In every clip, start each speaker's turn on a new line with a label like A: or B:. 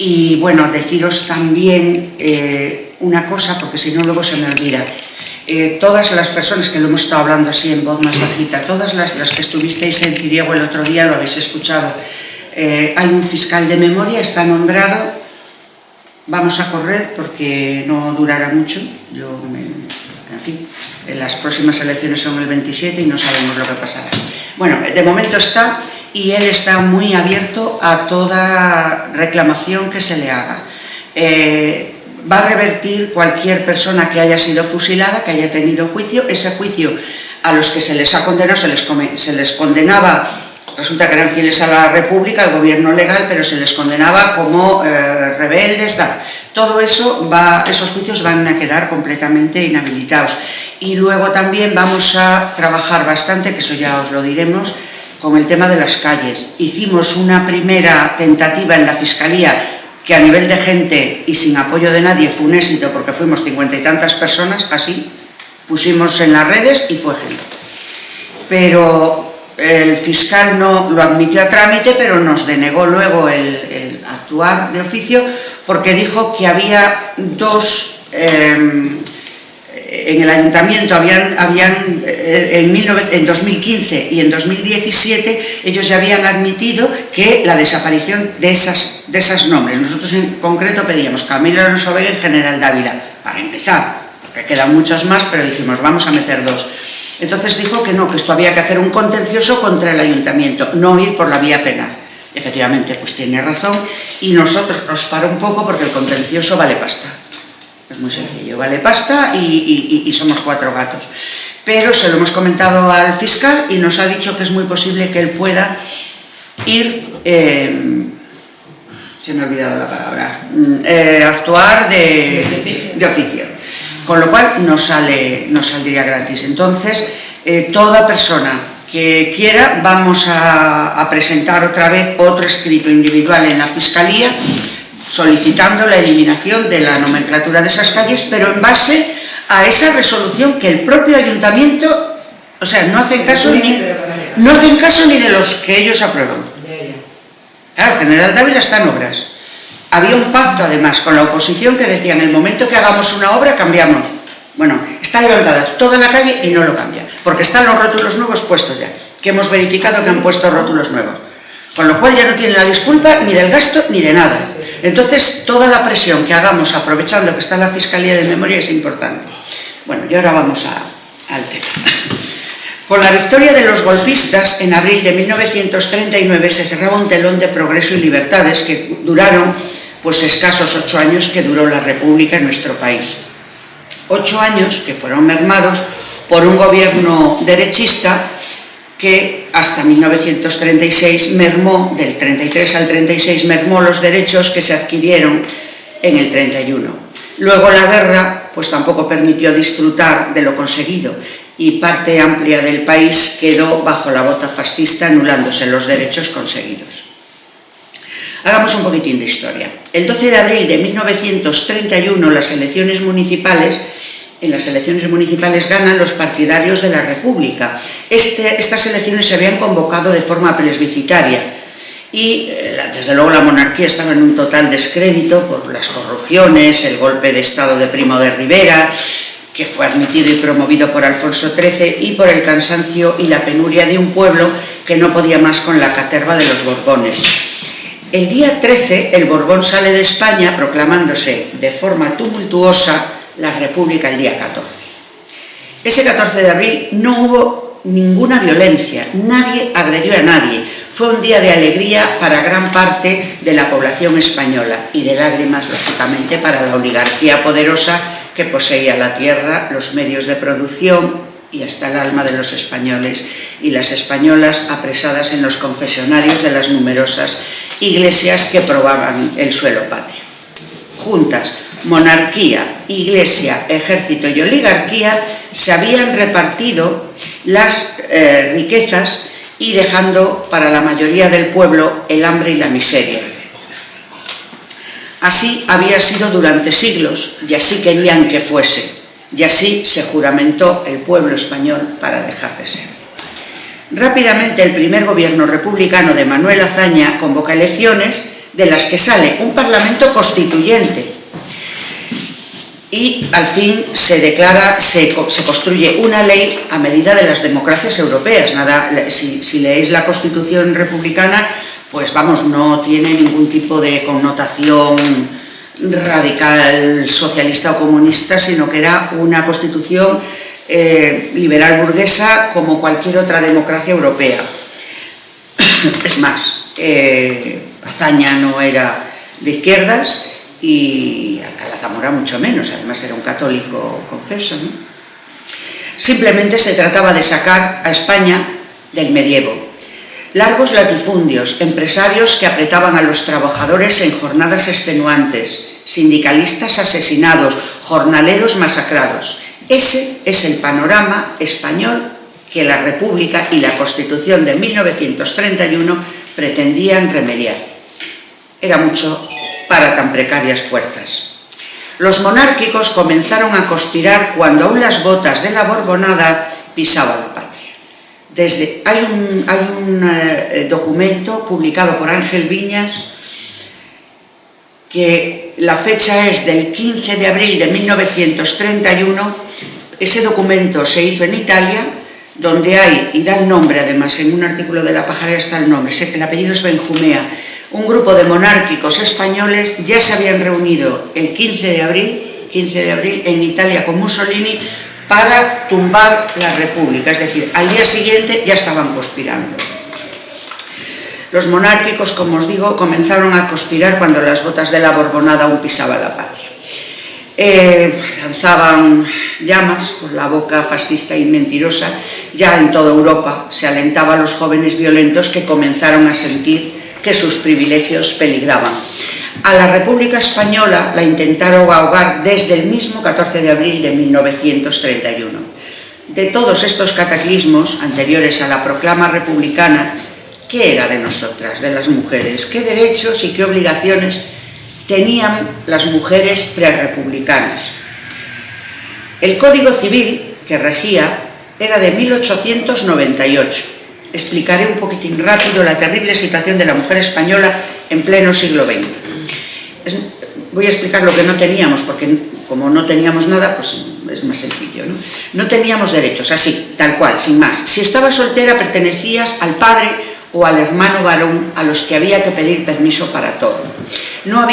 A: Y bueno, deciros también una cosa, porque si no luego se me olvida. Todas las personas que lo hemos estado hablando así en voz más bajita, todas las que estuvisteis en Ciriego el otro día lo habéis escuchado. Hay un fiscal de memoria, está nombrado. Vamos a correr porque no durará mucho. En fin, las próximas elecciones son el 27 y no sabemos lo que pasará. Bueno, de momento está, y él está muy abierto a toda reclamación que se le haga. Va a revertir cualquier persona que haya sido fusilada, que haya tenido juicio. Ese juicio a los que se les ha condenado, se les condenaba, resulta que eran fieles a la República, al gobierno legal, pero se les condenaba como rebeldes, tal. Todo eso esos juicios van a quedar completamente inhabilitados. Y luego también vamos a trabajar bastante, que eso ya os lo diremos, con el tema de las calles. Hicimos una primera tentativa en la Fiscalía, que a nivel de gente y sin apoyo de nadie fue un éxito, porque fuimos 50 y tantas personas, así, pusimos en las redes y fue gente. Pero el fiscal no lo admitió a trámite, pero nos denegó luego el actuar de oficio, porque dijo que había dos, en el ayuntamiento en 2015 y en 2017 ellos ya habían admitido que la desaparición de esos nombres. Nosotros en concreto pedíamos Camilo Alonso Vega y General Dávila, para empezar, porque quedan muchos más, pero dijimos vamos a meter dos. Entonces dijo que no, que esto había que hacer un contencioso contra el ayuntamiento, no ir por la vía penal. Efectivamente, pues tiene razón, y nosotros nos para un poco porque el contencioso vale pasta. Es muy sencillo, vale pasta y somos 4 gatos. Pero se lo hemos comentado al fiscal y nos ha dicho que es muy posible que él pueda ir, se me ha olvidado la palabra, actuar de oficio. Con lo cual nos saldría gratis. Entonces, toda persona que quiera, vamos a presentar otra vez otro escrito individual en la Fiscalía solicitando la eliminación de la nomenclatura de esas calles, pero en base a esa resolución que el propio ayuntamiento, o sea, no hacen caso ni de los que ellos aprueban. Claro, General Dávila está en obras. Había un pacto además con la oposición que decía en el momento que hagamos una obra cambiamos. Bueno, está levantada toda la calle y no lo cambia, porque están los rótulos nuevos puestos ya, que hemos verificado que han puesto rótulos nuevos. Con lo cual ya no tienen la disculpa ni del gasto ni de nada. Entonces, toda la presión que hagamos aprovechando que está la Fiscalía de Memoria es importante. Bueno, y ahora vamos al tema. Con la victoria de los golpistas, en abril de 1939 se cerraba un telón de progreso y libertades que duraron pues escasos 8 años que duró la República en nuestro país. 8 años que fueron mermados por un gobierno derechista que hasta 1936 mermó, del 33 al 36 mermó los derechos que se adquirieron en el 31. Luego la guerra pues tampoco permitió disfrutar de lo conseguido y parte amplia del país quedó bajo la bota fascista, anulándose los derechos conseguidos. Hagamos un poquitín de historia. El 12 de abril de 1931 en las elecciones municipales ganan los partidarios de la República. Estas elecciones se habían convocado de forma plebiscitaria y desde luego la monarquía estaba en un total descrédito por las corrupciones, el golpe de Estado de Primo de Rivera, que fue admitido y promovido por Alfonso XIII, y por el cansancio y la penuria de un pueblo que no podía más con la caterva de los Borbones. El día 13 el Borbón sale de España proclamándose de forma tumultuosa la República el día 14. Ese 14 de abril no hubo ninguna violencia, nadie agredió a nadie. Fue un día de alegría para gran parte de la población española y de lágrimas, lógicamente, para la oligarquía poderosa que poseía la tierra, los medios de producción y hasta el alma de los españoles y las españolas apresadas en los confesionarios de las numerosas iglesias que probaban el suelo patrio. Juntas, monarquía, iglesia, ejército y oligarquía se habían repartido las riquezas y dejando para la mayoría del pueblo el hambre y la miseria. Así había sido durante siglos y así querían que fuese, y así se juramentó el pueblo español para dejar de ser. Rápidamente el primer gobierno republicano de Manuel Azaña convoca elecciones, de las que sale un Parlamento constituyente y al fin se construye una ley a medida de las democracias europeas. Si leéis la Constitución republicana, pues vamos, no tiene ningún tipo de connotación radical socialista o comunista, sino que era una constitución liberal burguesa como cualquier otra democracia europea. Es más, Azaña no era de izquierdas y Alcalá Zamora mucho menos, además era un católico confeso, ¿no? Simplemente se trataba de sacar a España del medievo. Largos latifundios, empresarios que apretaban a los trabajadores en jornadas extenuantes, sindicalistas asesinados, jornaleros masacrados. Ese es el panorama español que la República y la Constitución de 1931 pretendían remediar. Era mucho para tan precarias fuerzas. Los monárquicos comenzaron a conspirar cuando aún las botas de la Borbonada pisaban la patria. Hay un documento publicado por Ángel Viñas que la fecha es del 15 de abril de 1931. Ese documento se hizo en Italia, donde hay, y da el nombre además, en un artículo de La Pajarera está el nombre, el apellido es Benjumea, un grupo de monárquicos españoles ya se habían reunido el 15 de abril en Italia con Mussolini para tumbar la República, es decir, al día siguiente ya estaban conspirando. Los monárquicos, como os digo, comenzaron a conspirar cuando las botas de la Borbonada aún pisaban la patria. Lanzaban llamas por la boca fascista y mentirosa. Ya en toda Europa se alentaba a los jóvenes violentos que comenzaron a sentir que sus privilegios peligraban. A la República Española la intentaron ahogar desde el mismo 14 de abril de 1931. De todos estos cataclismos anteriores a la proclama republicana, ¿qué era de nosotras, de las mujeres? ¿Qué derechos y qué obligaciones tenían las mujeres prerepublicanas? El Código Civil que regía era de 1898. Explicaré un poquitín rápido la terrible situación de la mujer española en pleno siglo XX. Voy a explicar lo que no teníamos, porque como no teníamos nada, pues es más sencillo, ¿no? No teníamos derechos, así, tal cual, sin más. Si estabas soltera, pertenecías al padre o al hermano varón a los que había que pedir permiso para todo. No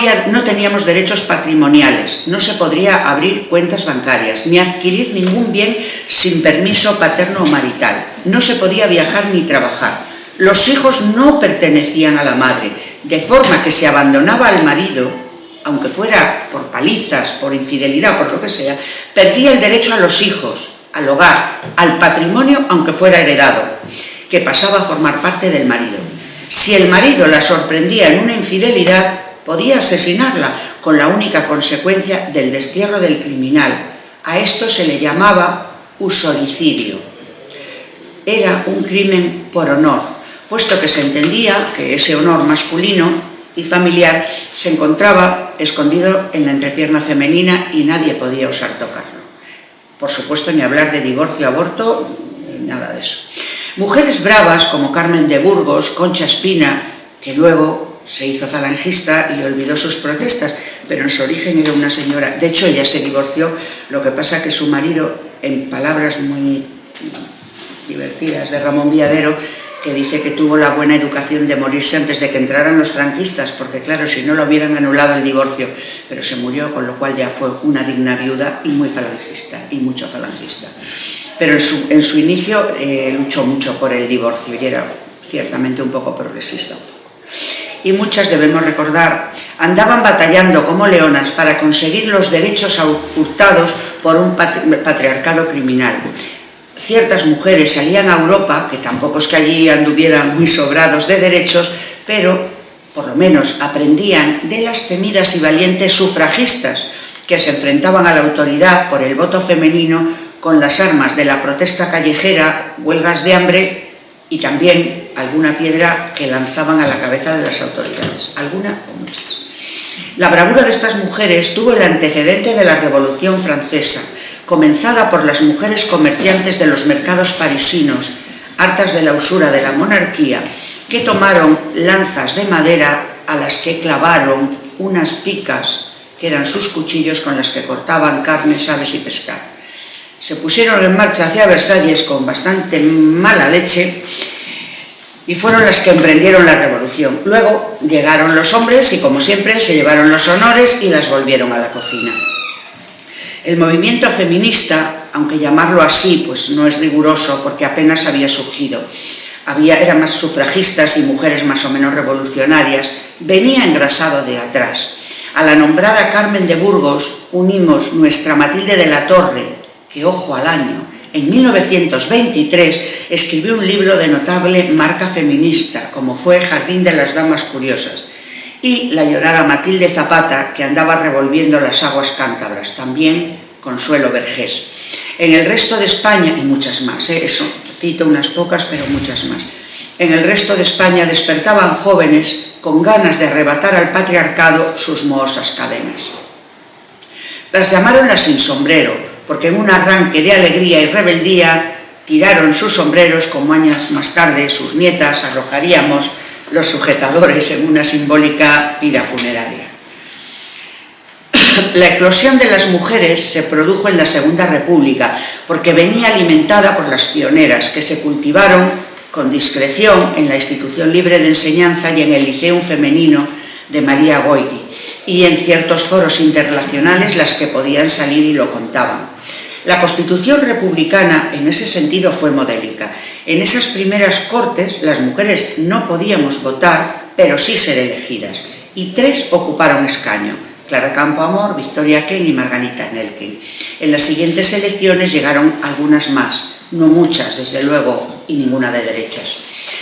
A: teníamos derechos patrimoniales, no se podría abrir cuentas bancarias, ni adquirir ningún bien sin permiso paterno o marital. No se podía viajar ni trabajar. Los hijos no pertenecían a la madre, de forma que se abandonaba al marido, aunque fuera por palizas, por infidelidad, por lo que sea, perdía el derecho a los hijos, al hogar, al patrimonio, aunque fuera heredado, que pasaba a formar parte del marido. Si el marido la sorprendía en una infidelidad, podía asesinarla, con la única consecuencia del destierro del criminal. A esto se le llamaba usoricidio. Era un crimen por honor, puesto que se entendía que ese honor masculino y familiar se encontraba escondido en la entrepierna femenina y nadie podía osar tocarlo. Por supuesto, ni hablar de divorcio, aborto, ni nada de eso. Mujeres bravas como Carmen de Burgos, Concha Espina, que luego se hizo falangista y olvidó sus protestas, pero en su origen era una señora. De hecho, ella se divorció, lo que pasa que su marido, en palabras muy divertidas de Ramón Viadero, que dice que tuvo la buena educación de morirse antes de que entraran los franquistas, porque claro, si no lo hubieran anulado el divorcio, pero se murió, con lo cual ya fue una digna viuda y muy falangista, y mucho falangista. Pero en su inicio luchó mucho por el divorcio y era ciertamente un poco progresista. Y muchas, debemos recordar, andaban batallando como leonas para conseguir los derechos hurtados por un patriarcado criminal. Ciertas mujeres salían a Europa, que tampoco es que allí anduvieran muy sobrados de derechos, pero por lo menos aprendían de las temidas y valientes sufragistas que se enfrentaban a la autoridad por el voto femenino con las armas de la protesta callejera, huelgas de hambre y también alguna piedra que lanzaban a la cabeza de las autoridades, alguna o muchas. La bravura de estas mujeres tuvo el antecedente de la Revolución Francesa, comenzada por las mujeres comerciantes de los mercados parisinos, hartas de la usura de la monarquía, que tomaron lanzas de madera a las que clavaron unas picas que eran sus cuchillos con las que cortaban carnes, aves y pescado. Se pusieron en marcha hacia Versalles con bastante mala leche y fueron las que emprendieron la revolución. Luego llegaron los hombres y, como siempre, se llevaron los honores y las volvieron a la cocina. El movimiento feminista, aunque llamarlo así, pues no es riguroso porque apenas había surgido. Eran más sufragistas y mujeres más o menos revolucionarias, venía engrasado de atrás. A la nombrada Carmen de Burgos unimos nuestra Matilde de la Torre, que, ojo al año, en 1923 escribió un libro de notable marca feminista, como fue Jardín de las Damas Curiosas, y la llorada Matilde Zapata, que andaba revolviendo las aguas cántabras, también Consuelo Vergés. En el resto de España, y muchas más, eso, cito unas pocas, pero muchas más. En el resto de España despertaban jóvenes con ganas de arrebatar al patriarcado sus mohosas cadenas. Las llamaron las sin sombrero, porque en un arranque de alegría y rebeldía tiraron sus sombreros como años más tarde sus nietas arrojaríamos los sujetadores en una simbólica pira funeraria. La eclosión de las mujeres se produjo en la Segunda República, porque venía alimentada por las pioneras que se cultivaron con discreción en la Institución Libre de Enseñanza y en el Liceum Femenino de María Goiti, y en ciertos foros internacionales las que podían salir y lo contaban. La Constitución republicana en ese sentido fue modélica. En esas primeras Cortes las mujeres no podíamos votar, pero sí ser elegidas, y 3 ocuparon escaño: Clara Campoamor, Victoria Kent y Margarita Nelken. En las siguientes elecciones llegaron algunas más, no muchas, desde luego, y ninguna de derechas.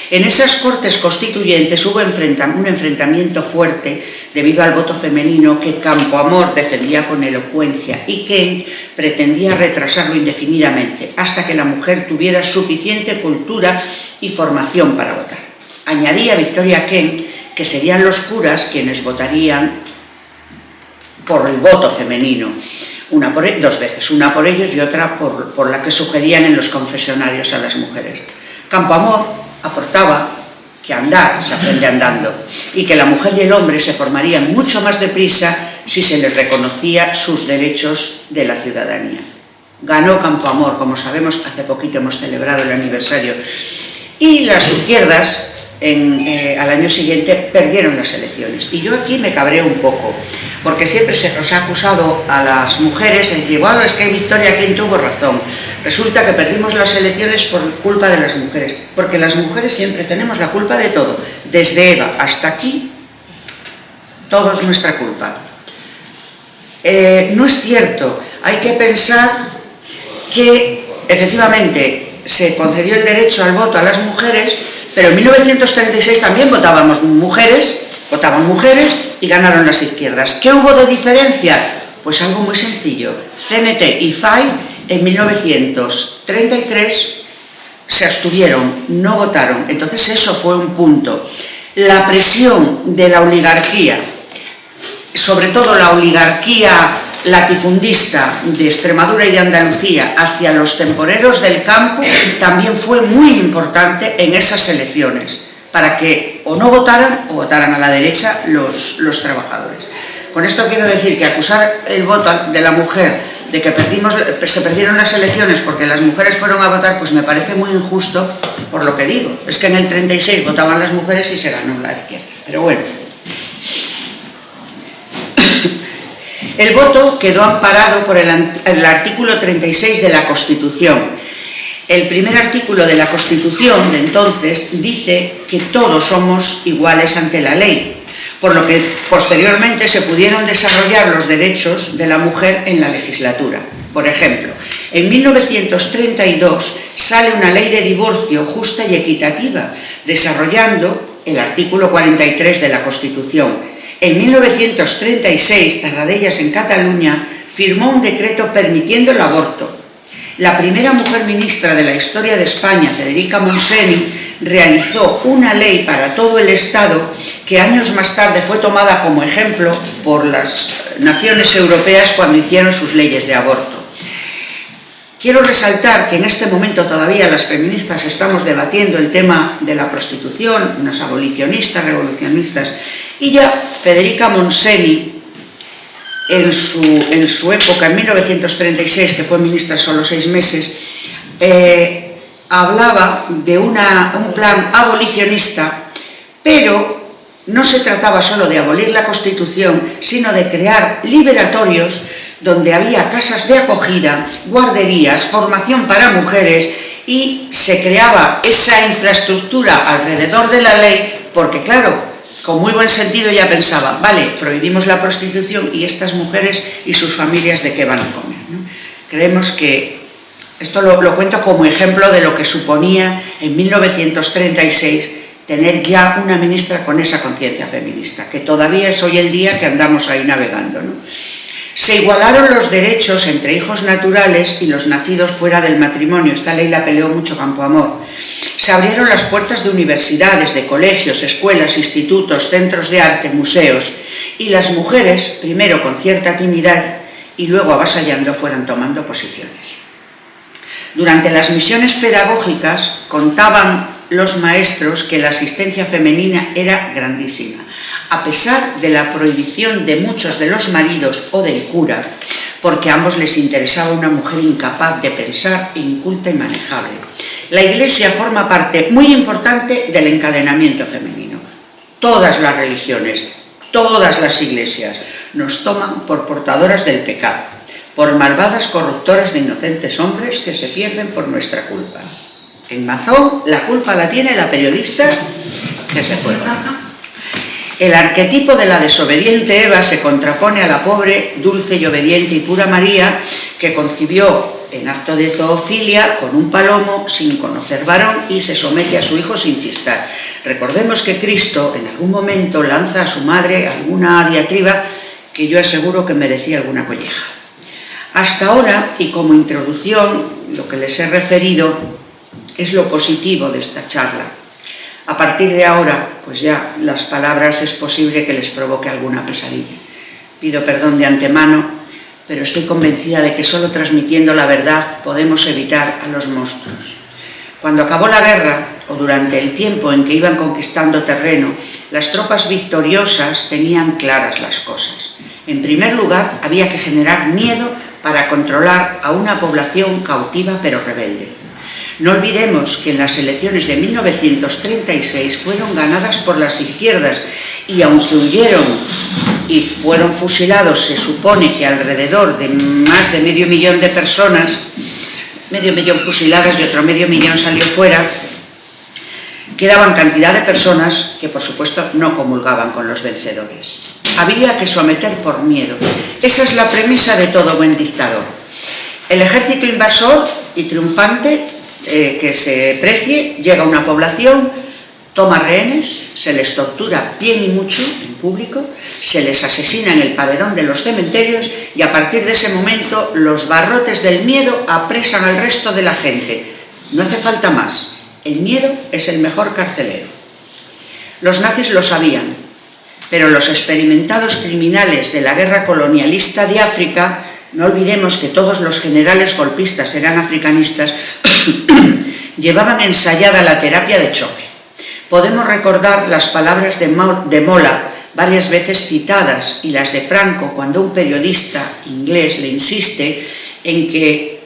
A: En esas Cortes Constituyentes hubo un enfrentamiento fuerte debido al voto femenino que Campoamor defendía con elocuencia y Kent pretendía retrasarlo indefinidamente hasta que la mujer tuviera suficiente cultura y formación para votar. Añadía Victoria Kent que serían los curas quienes votarían por el voto femenino, 2 veces, una por ellos y otra por la que sugerían en los confesionarios a las mujeres. Campoamor aportaba que andar se aprende andando y que la mujer y el hombre se formarían mucho más deprisa si se les reconocía sus derechos de la ciudadanía. Ganó Campoamor, como sabemos, hace poquito hemos celebrado el aniversario, y las izquierdas al año siguiente perdieron las elecciones. Y yo aquí me cabreo un poco, porque siempre se nos ha acusado a las mujeres de decir, bueno, es que Victoria Kent tuvo razón. Resulta que perdimos las elecciones por culpa de las mujeres, porque las mujeres siempre tenemos la culpa de todo. Desde Eva hasta aquí, todo es nuestra culpa. No es cierto. Hay que pensar que efectivamente se concedió el derecho al voto a las mujeres, pero en 1936 también votaban mujeres y ganaron las izquierdas. ¿Qué hubo de diferencia? Pues algo muy sencillo. CNT y FAI en 1933 se abstuvieron, no votaron. Entonces eso fue un punto. La presión de la oligarquía, sobre todo la oligarquía latifundista de Extremadura y de Andalucía hacia los temporeros del campo, también fue muy importante en esas elecciones, para que o no votaran o votaran a la derecha los trabajadores. Con esto quiero decir que acusar el voto de la mujer de que se perdieron las elecciones porque las mujeres fueron a votar, pues me parece muy injusto por lo que digo. Es que en el 36 votaban las mujeres y se ganó la izquierda. Pero bueno. El voto quedó amparado por el artículo 36 de la Constitución. El primer artículo de la Constitución de entonces dice que todos somos iguales ante la ley, por lo que posteriormente se pudieron desarrollar los derechos de la mujer en la legislatura. Por ejemplo, en 1932 sale una ley de divorcio justa y equitativa, desarrollando el artículo 43 de la Constitución. En 1936, Tarradellas, en Cataluña, firmó un decreto permitiendo el aborto. La primera mujer ministra de la historia de España, Federica Montseny, realizó una ley para todo el Estado que años más tarde fue tomada como ejemplo por las naciones europeas cuando hicieron sus leyes de aborto. Quiero resaltar que en este momento todavía las feministas estamos debatiendo el tema de la prostitución, unas abolicionistas, revolucionistas, y ya Federica Montseny, en su época, en 1936, que fue ministra solo 6 meses, hablaba de un plan abolicionista, pero no se trataba solo de abolir la Constitución, sino de crear liberatorios donde había casas de acogida, guarderías, formación para mujeres, y se creaba esa infraestructura alrededor de la ley, porque claro, con muy buen sentido ya pensaba, vale, prohibimos la prostitución y estas mujeres y sus familias ¿de qué van a comer?, ¿no? Creemos que esto lo cuento como ejemplo de lo que suponía en 1936 tener ya una ministra con esa conciencia feminista, que todavía es hoy el día que andamos ahí navegando, ¿no? Se igualaron los derechos entre hijos naturales y los nacidos fuera del matrimonio. Esta ley la peleó mucho Campoamor. Se abrieron las puertas de universidades, de colegios, escuelas, institutos, centros de arte, museos, y las mujeres, primero con cierta timidez y luego avasallando, fueron tomando posiciones. Durante las misiones pedagógicas contaban los maestros que la asistencia femenina era grandísima, a pesar de la prohibición de muchos de los maridos o del cura, porque a ambos les interesaba una mujer incapaz de pensar, inculta y manejable. La Iglesia forma parte muy importante del encadenamiento femenino. Todas las religiones, todas las iglesias nos toman por portadoras del pecado, por malvadas corruptoras de inocentes hombres que se pierden por nuestra culpa. En Mazón la culpa la tiene la periodista que se juega. El arquetipo de la desobediente Eva se contrapone a la pobre, dulce y obediente y pura María, que concibió en acto de zoofilia con un palomo sin conocer varón y se somete a su hijo sin chistar. Recordemos que Cristo en algún momento lanza a su madre alguna diatriba que yo aseguro que merecía alguna colleja. Hasta ahora, y como introducción, lo que les he referido es lo positivo de esta charla. A partir de ahora, pues ya las palabras es posible que les provoque alguna pesadilla. Pido perdón de antemano, pero estoy convencida de que solo transmitiendo la verdad podemos evitar a los monstruos. Cuando acabó la guerra, o durante el tiempo en que iban conquistando terreno, las tropas victoriosas tenían claras las cosas. En primer lugar, había que generar miedo para controlar a una población cautiva pero rebelde. No olvidemos que en las elecciones de 1936 fueron ganadas por las izquierdas y aunque huyeron y fueron fusilados, se supone que alrededor de más de 500.000 de personas, 500.000 fusiladas y otro 500.000 salió fuera, quedaban cantidad de personas que por supuesto no comulgaban con los vencedores. Había que someter por miedo. Esa es la premisa de todo buen dictador. El ejército invasor y triunfante que se precie, llega a una población, toma rehenes, se les tortura bien y mucho en público, se les asesina en el paredón de los cementerios y a partir de ese momento los barrotes del miedo apresan al resto de la gente. No hace falta más, el miedo es el mejor carcelero. Los nazis lo sabían, pero los experimentados criminales de la guerra colonialista de África, no olvidemos que todos los generales golpistas eran africanistas, llevaban ensayada la terapia de choque. Podemos recordar las palabras de Mola, varias veces citadas, y las de Franco, cuando un periodista inglés le insiste en que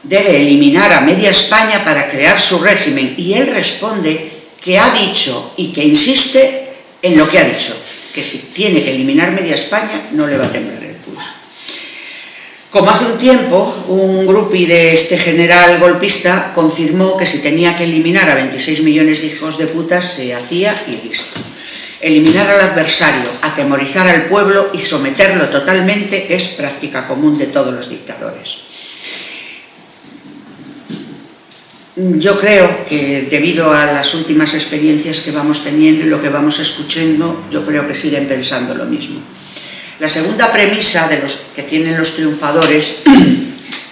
A: debe eliminar a media España para crear su régimen, y él responde que ha dicho y que insiste en lo que ha dicho, que si tiene que eliminar media España no le va a temblar el pulso. Como hace un tiempo, un grupi de este general golpista confirmó que si tenía que eliminar a 26 millones de hijos de puta, se hacía y listo. Eliminar al adversario, atemorizar al pueblo y someterlo totalmente es práctica común de todos los dictadores. Yo creo que debido a las últimas experiencias que vamos teniendo y lo que vamos escuchando, yo creo que siguen pensando lo mismo. La segunda premisa de los que tienen los triunfadores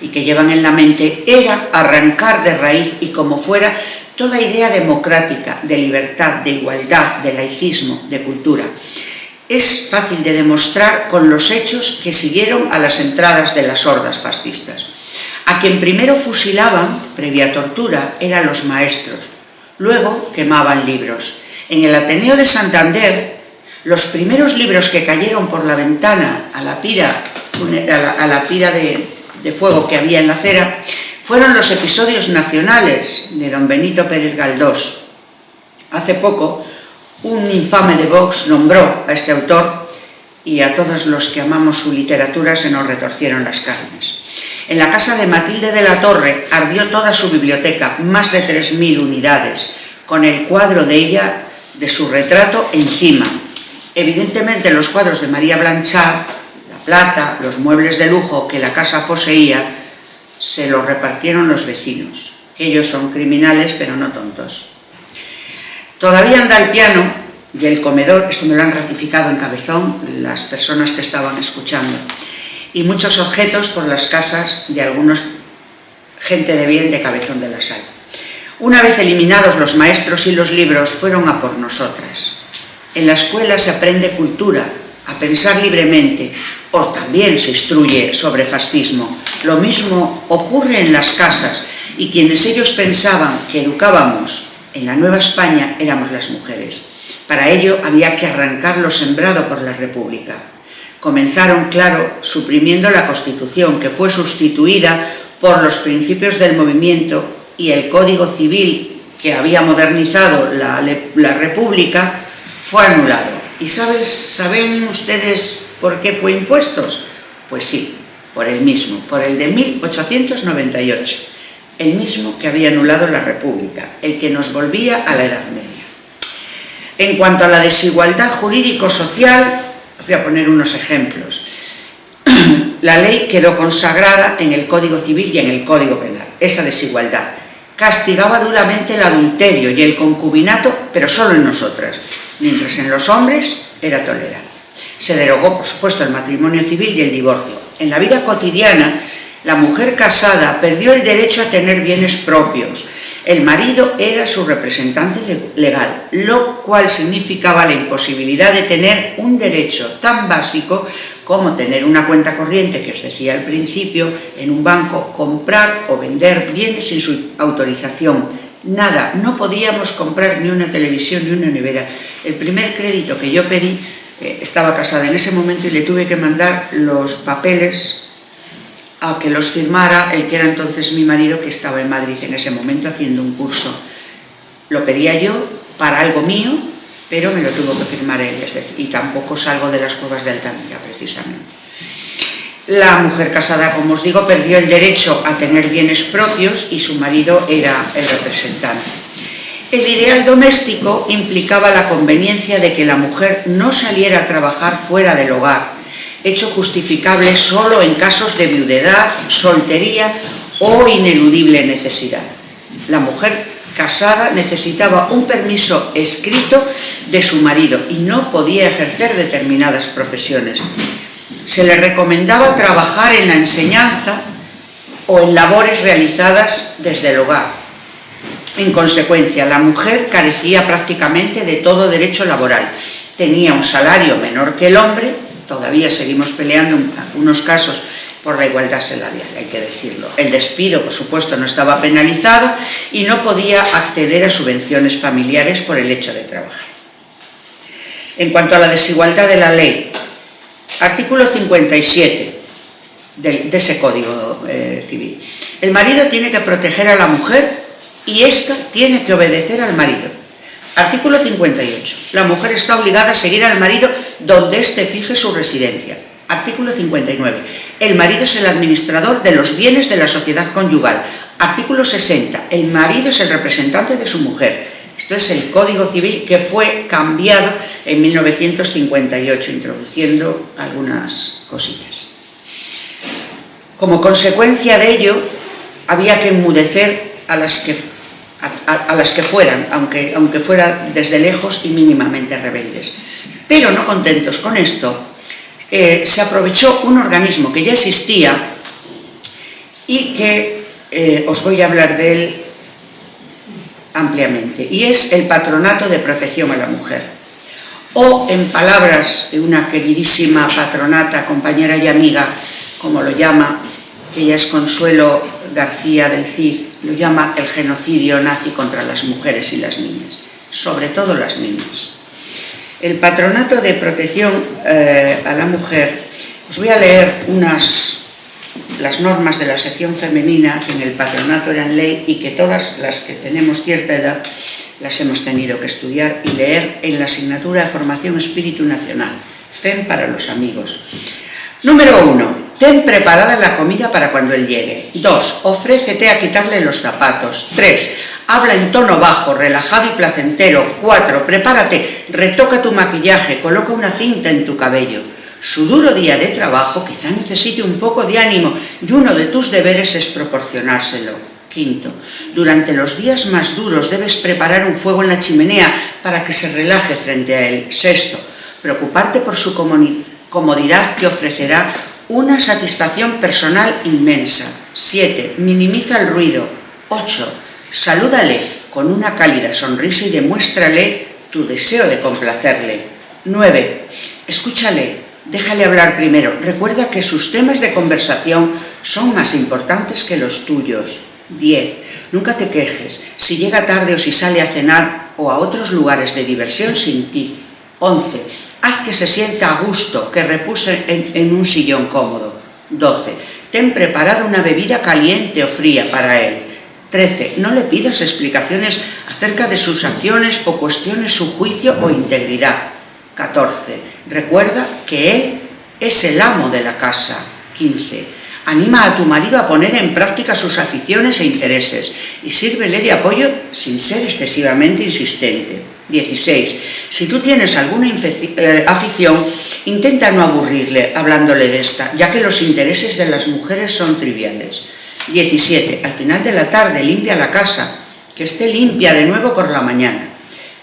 A: y que llevan en la mente era arrancar de raíz y como fuera toda idea democrática, de libertad, de igualdad, de laicismo, de cultura. Es fácil de demostrar con los hechos que siguieron a las entradas de las hordas fascistas. A quien primero fusilaban, previa tortura, eran los maestros. Luego quemaban libros. En el Ateneo de Santander, los primeros libros que cayeron por la ventana a la pira de fuego que había en la acera fueron los episodios nacionales de don Benito Pérez Galdós. Hace poco, un infame de Vox nombró a este autor y a todos los que amamos su literatura se nos retorcieron las carnes. En la casa de Matilde de la Torre ardió toda su biblioteca, más de 3.000 unidades, con el cuadro de ella, de su retrato, encima. Evidentemente los cuadros de María Blanchard, la plata, los muebles de lujo que la casa poseía, se los repartieron los vecinos. Ellos son criminales, pero no tontos. Todavía anda el piano y el comedor, esto me lo han ratificado en Cabezón las personas que estaban escuchando, y muchos objetos por las casas de algunos gente de bien de Cabezón de la Sal. Una vez eliminados los maestros y los libros, fueron a por nosotras. En la escuela se aprende cultura, a pensar libremente, o también se instruye sobre fascismo. Lo mismo ocurre en las casas, y quienes ellos pensaban que educábamos en la Nueva España éramos las mujeres. Para ello había que arrancar lo sembrado por la República. Comenzaron, claro, suprimiendo la Constitución, que fue sustituida por los principios del movimiento, y el Código Civil, que había modernizado la República, fue anulado. ¿Y saben ustedes por qué fue impuestos? Pues sí, por el mismo, por el de 1898, el mismo que había anulado la República, el que nos volvía a la Edad Media. En cuanto a la desigualdad jurídico-social, os voy a poner unos ejemplos. La ley quedó consagrada en el Código Civil y en el Código Penal, esa desigualdad. Castigaba duramente el adulterio y el concubinato, pero solo en nosotras, mientras en los hombres era tolerado. Se derogó, por supuesto, el matrimonio civil y el divorcio. En la vida cotidiana, la mujer casada perdió el derecho a tener bienes propios. El marido era su representante legal, lo cual significaba la imposibilidad de tener un derecho tan básico como tener una cuenta corriente, que os decía al principio, en un banco, comprar o vender bienes sin su autorización. Nada, no podíamos comprar ni una televisión ni una nevera. El primer crédito que yo pedí, estaba casada en ese momento y le tuve que mandar los papeles a que los firmara el que era entonces mi marido, que estaba en Madrid en ese momento haciendo un curso. Lo pedía yo para algo mío, pero me lo tuvo que firmar él, y tampoco salgo de las cuevas de Altamira, precisamente. La mujer casada, como os digo, perdió el derecho a tener bienes propios y su marido era el representante. El ideal doméstico implicaba la conveniencia de que la mujer no saliera a trabajar fuera del hogar, hecho justificable solo en casos de viudedad, soltería o ineludible necesidad. La mujer casada necesitaba un permiso escrito de su marido y no podía ejercer determinadas profesiones. Se le recomendaba trabajar en la enseñanza o en labores realizadas desde el hogar. En consecuencia, la mujer carecía prácticamente de todo derecho laboral. Tenía un salario menor que el hombre. Todavía seguimos peleando en algunos casos por la igualdad salarial, hay que decirlo. El despido, por supuesto, no estaba penalizado y no podía acceder a subvenciones familiares por el hecho de trabajar. En cuanto a la desigualdad de la ley, artículo 57 de ese Código Civil. El marido tiene que proteger a la mujer y ésta tiene que obedecer al marido. Artículo 58. La mujer está obligada a seguir al marido donde éste fije su residencia. Artículo 59. El marido es el administrador de los bienes de la sociedad conyugal. Artículo 60. El marido es el representante de su mujer. Esto es el Código Civil, que fue cambiado en 1958, introduciendo algunas cositas. Como consecuencia de ello, había que enmudecer a las que fueran, aunque fuera desde lejos y mínimamente rebeldes. Pero no contentos con esto, se aprovechó un organismo que ya existía y que os voy a hablar de él ampliamente, y es el Patronato de Protección a la Mujer, o en palabras de una queridísima patronata, compañera y amiga, como lo llama, que ella es Consuelo García del Cid lo llama el genocidio nazi contra las mujeres y las niñas, sobre todo las niñas. El Patronato de Protección a la Mujer, os voy a leer las normas de la sección femenina que en el patronato eran ley y que todas las que tenemos cierta edad las hemos tenido que estudiar y leer en la asignatura de Formación Espíritu Nacional, FEM para los amigos. Número 1. Ten preparada la comida para cuando él llegue. 2. Ofrécete a quitarle los zapatos. 3. Habla en tono bajo, relajado y placentero. 4. Prepárate, retoca tu maquillaje, coloca una cinta en tu cabello. Su duro día de trabajo quizá necesite un poco de ánimo y uno de tus deberes es proporcionárselo. 5. Durante los días más duros debes preparar un fuego en la chimenea para que se relaje frente a él. 6. Preocuparte por su comodidad que ofrecerá una satisfacción personal inmensa. 7. Minimiza el ruido. 8. Salúdale con una cálida sonrisa y demuéstrale tu deseo de complacerle. 9. Escúchale. Déjale hablar primero. Recuerda que sus temas de conversación son más importantes que los tuyos. 10. Nunca te quejes si llega tarde o si sale a cenar o a otros lugares de diversión sin ti. 11. Haz que se sienta a gusto, que repose en un sillón cómodo. 12. Ten preparada una bebida caliente o fría para él. 13. No le pidas explicaciones acerca de sus acciones o cuestiones su juicio o integridad. 14. Recuerda que él es el amo de la casa. 15. Anima a tu marido a poner en práctica sus aficiones e intereses y sírvele de apoyo sin ser excesivamente insistente. 16. Si tú tienes alguna afición, intenta no aburrirle hablándole de esta, ya que los intereses de las mujeres son triviales. 17. Al final de la tarde limpia la casa, que esté limpia de nuevo por la mañana.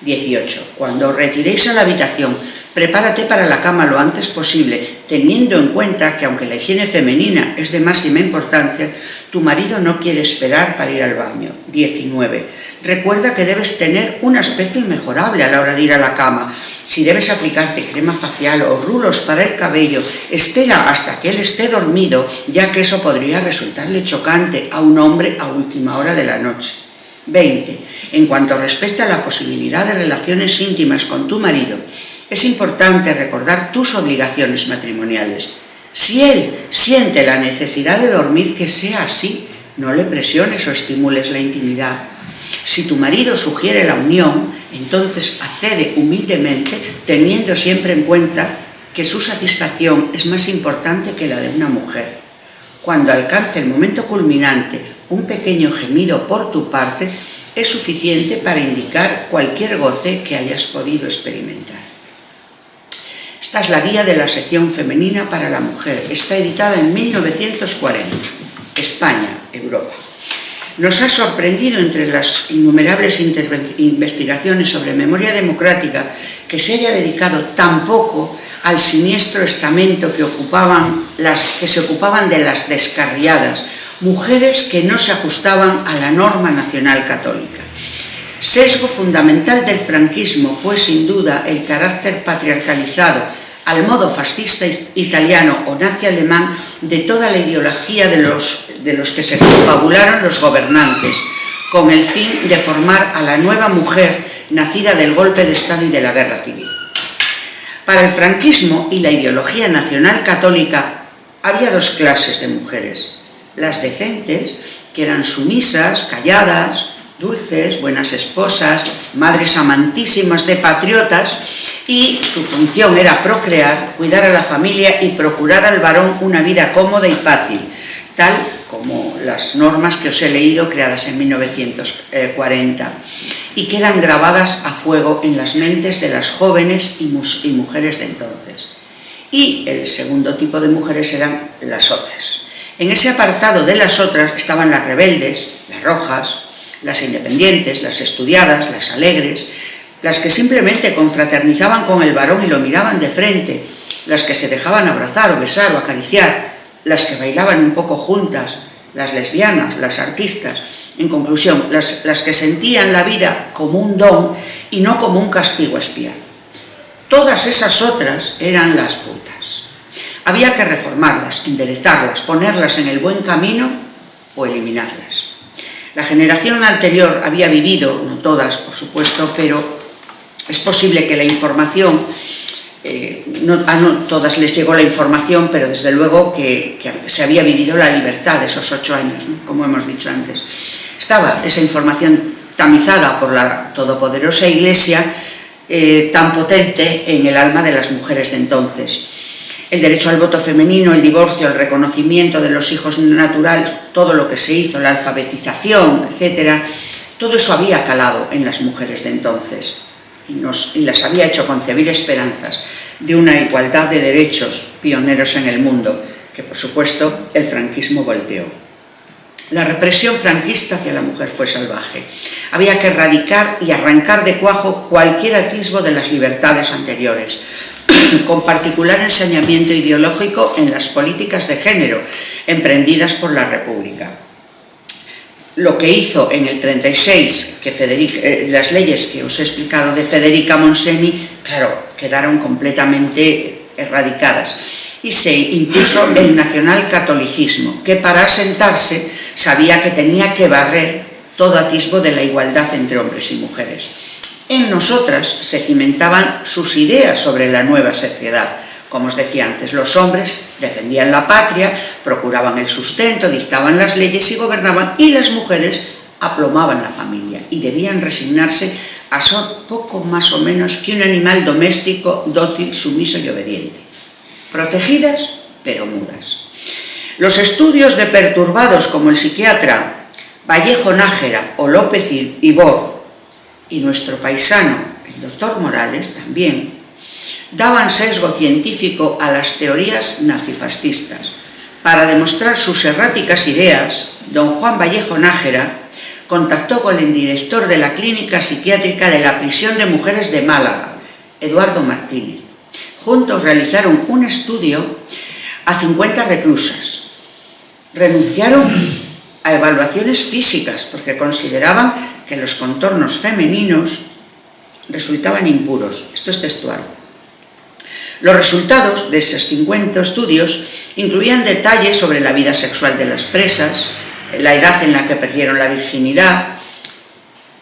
A: 18. Cuando os retiréis a la habitación, prepárate para la cama lo antes posible, teniendo en cuenta que aunque la higiene femenina es de máxima importancia, tu marido no quiere esperar para ir al baño. 19. Recuerda que debes tener un aspecto inmejorable a la hora de ir a la cama. Si debes aplicarte crema facial o rulos para el cabello, espera hasta que él esté dormido, ya que eso podría resultarle chocante a un hombre a última hora de la noche. 20. En cuanto respecta a la posibilidad de relaciones íntimas con tu marido, es importante recordar tus obligaciones matrimoniales. Si él siente la necesidad de dormir, que sea así, no le presiones o estimules la intimidad. Si tu marido sugiere la unión, entonces accede humildemente, teniendo siempre en cuenta que su satisfacción es más importante que la de una mujer. Cuando alcance el momento culminante, un pequeño gemido por tu parte es suficiente para indicar cualquier goce que hayas podido experimentar. Esta es la guía de la sección femenina para la mujer. Está editada en 1940. España, Europa. Nos ha sorprendido entre las innumerables investigaciones sobre memoria democrática que se haya dedicado tan poco al siniestro estamento que se ocupaban de las descarriadas, mujeres que no se ajustaban a la norma nacional católica. Sesgo fundamental del franquismo fue sin duda el carácter patriarcalizado, al modo fascista italiano o nazi alemán, de toda la ideología de los que se confabularon los gobernantes, con el fin de formar a la nueva mujer nacida del golpe de Estado y de la guerra civil. Para el franquismo y la ideología nacional católica había dos clases de mujeres: las decentes, que eran sumisas, calladas, dulces, buenas esposas, madres amantísimas de patriotas, y su función era procrear, cuidar a la familia y procurar al varón una vida cómoda y fácil, tal como las normas que os he leído creadas en 1940, y quedan grabadas a fuego en las mentes de las jóvenes y mujeres de entonces. Y el segundo tipo de mujeres eran las otras. En ese apartado de las otras estaban las rebeldes, las rojas, las independientes, las estudiadas, las alegres, las que simplemente confraternizaban con el varón y lo miraban de frente, las que se dejaban abrazar o besar o acariciar, las que bailaban un poco juntas, las lesbianas, las artistas. En conclusión, las que sentían la vida como un don y no como un castigo expiar. Todas esas otras eran las putas. Había que reformarlas, enderezarlas, ponerlas en el buen camino o eliminarlas. La generación anterior había vivido, no todas por supuesto, pero es posible que la información, no todas les llegó la información, pero desde luego que se había vivido la libertad de esos 8 años, ¿no? Como hemos dicho antes. Estaba esa información tamizada por la todopoderosa Iglesia, tan potente en el alma de las mujeres de entonces. El derecho al voto femenino, el divorcio, el reconocimiento de los hijos naturales, todo lo que se hizo, la alfabetización, etcétera, todo eso había calado en las mujeres de entonces y las había hecho concebir esperanzas de una igualdad de derechos pioneros en el mundo, que por supuesto el franquismo volteó. La represión franquista hacia la mujer fue salvaje. Había que erradicar y arrancar de cuajo cualquier atisbo de las libertades anteriores, con particular ensañamiento ideológico en las políticas de género emprendidas por la República. Lo que hizo en el 36, las leyes que os he explicado de Federica Montseny, claro, quedaron completamente erradicadas y se impuso el nacionalcatolicismo, que para asentarse sabía que tenía que barrer todo atisbo de la igualdad entre hombres y mujeres. En nosotras se cimentaban sus ideas sobre la nueva sociedad. Como os decía antes, los hombres defendían la patria, procuraban el sustento, dictaban las leyes y gobernaban, y las mujeres aplomaban la familia y debían resignarse a ser poco más o menos que un animal doméstico, dócil, sumiso y obediente. Protegidas, pero mudas. Los estudios de perturbados como el psiquiatra Vallejo Nájera o López Ibor y nuestro paisano, el doctor Morales, también, daban sesgo científico a las teorías nazifascistas. Para demostrar sus erráticas ideas, don Juan Vallejo Nájera contactó con el director de la clínica psiquiátrica de la prisión de mujeres de Málaga, Eduardo Martínez. Juntos realizaron un estudio a 50 reclusas. Renunciaron a evaluaciones físicas porque consideraban que los contornos femeninos resultaban impuros. Esto es textual. Los resultados de esos 50 estudios incluían detalles sobre la vida sexual de las presas, la edad en la que perdieron la virginidad,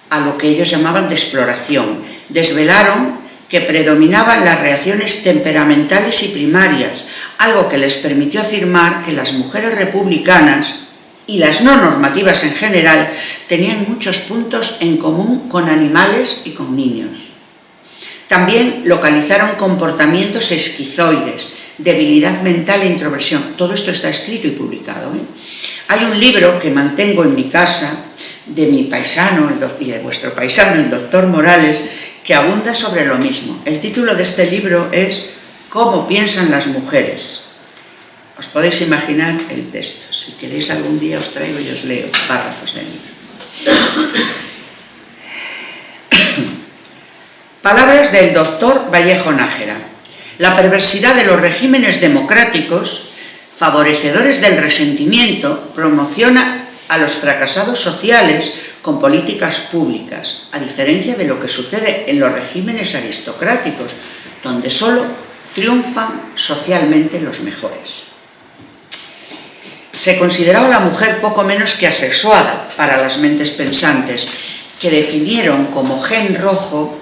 A: a lo que ellos llamaban de exploración. Desvelaron que predominaban las reacciones temperamentales y primarias, algo que les permitió afirmar que las mujeres republicanas y las no normativas en general tenían muchos puntos en común con animales y con niños. También localizaron comportamientos esquizoides, debilidad mental e introversión. Todo esto está escrito y publicado, ¿eh? Hay un libro que mantengo en mi casa de mi paisano y de vuestro paisano, el doctor Morales, que abunda sobre lo mismo. El título de este libro es ¿Cómo piensan las mujeres? Os podéis imaginar el texto. Si queréis algún día os traigo y os leo párrafos del libro. Palabras del doctor Vallejo Nájera. La perversidad de los regímenes democráticos, favorecedores del resentimiento, promociona a los fracasados sociales con políticas públicas, a diferencia de lo que sucede en los regímenes aristocráticos, donde solo triunfan socialmente los mejores. Se consideraba a la mujer poco menos que asexuada para las mentes pensantes, que definieron como gen rojo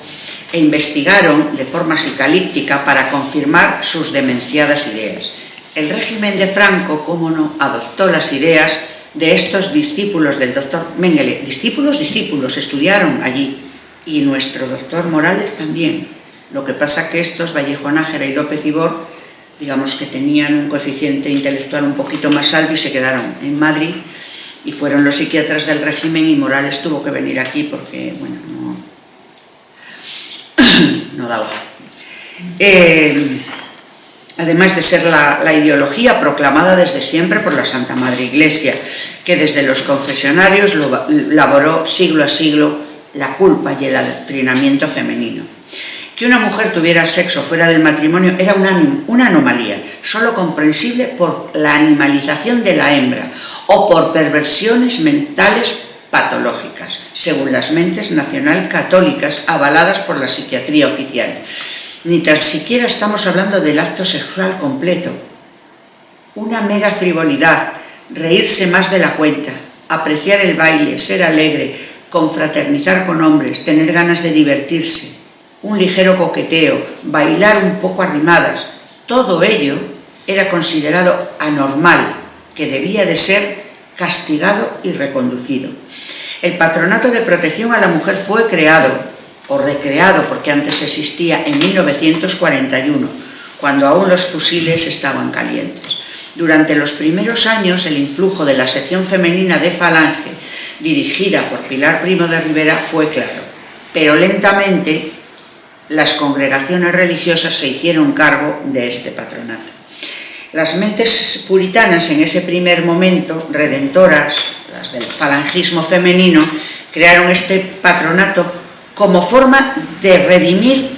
A: e investigaron de forma psicalíptica para confirmar sus demenciadas ideas. El régimen de Franco, cómo no, adoptó las ideas de estos discípulos del doctor Mengele. Discípulos, estudiaron allí. Y nuestro doctor Morales también. Lo que pasa que estos, Vallejo Nájera y López Ibor, digamos que tenían un coeficiente intelectual un poquito más alto y se quedaron en Madrid y fueron los psiquiatras del régimen, y Morales tuvo que venir aquí porque, bueno, no daba. Además de ser la ideología proclamada desde siempre por la Santa Madre Iglesia, que desde los confesionarios laboró siglo a siglo la culpa y el adoctrinamiento femenino. Que una mujer tuviera sexo fuera del matrimonio era una anomalía, solo comprensible por la animalización de la hembra o por perversiones mentales patológicas, según las mentes nacional católicas avaladas por la psiquiatría oficial. Ni tan siquiera estamos hablando del acto sexual completo. Una mera frivolidad, reírse más de la cuenta, apreciar el baile, ser alegre, confraternizar con hombres, tener ganas de divertirse, un ligero coqueteo, bailar un poco arrimadas, todo ello era considerado anormal, que debía de ser castigado y reconducido. El Patronato de Protección a la Mujer fue creado, o recreado, porque antes existía, en 1941, cuando aún los fusiles estaban calientes. Durante los primeros años, el influjo de la sección femenina de Falange, dirigida por Pilar Primo de Rivera, fue claro, pero lentamente las congregaciones religiosas se hicieron cargo de este patronato. Las mentes puritanas en ese primer momento, redentoras, las del falangismo femenino, crearon este patronato como forma de redimir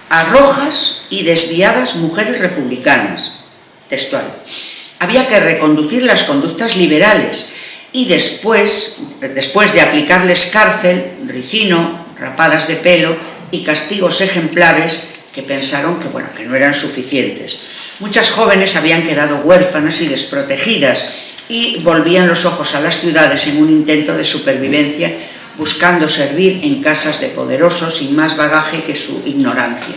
A: a rojas y desviadas mujeres republicanas. Textual. Había que reconducir las conductas liberales y después de aplicarles cárcel, ricino, rapadas de pelo y castigos ejemplares que pensaron que no eran suficientes. Muchas jóvenes habían quedado huérfanas y desprotegidas y volvían los ojos a las ciudades en un intento de supervivencia, buscando servir en casas de poderosos sin más bagaje que su ignorancia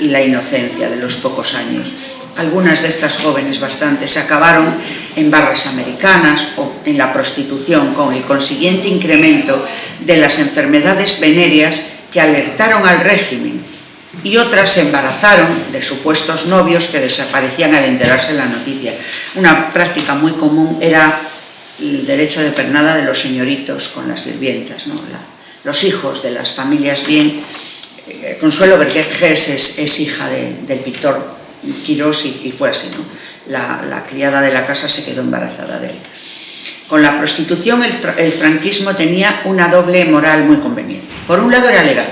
A: y la inocencia de los pocos años. Algunas de estas jóvenes, bastantes, acabaron en barras americanas o en la prostitución, con el consiguiente incremento de las enfermedades venéreas que alertaron al régimen, y otras se embarazaron de supuestos novios que desaparecían al enterarse de la noticia. Una práctica muy común era el derecho de pernada de los señoritos con las sirvientas, ¿no? Los hijos de las familias bien. Consuelo Vergés es hija del pintor Quirós y fue así, ¿no? La criada de la casa se quedó embarazada de él. Con la prostitución el franquismo tenía una doble moral muy conveniente. Por un lado era legal,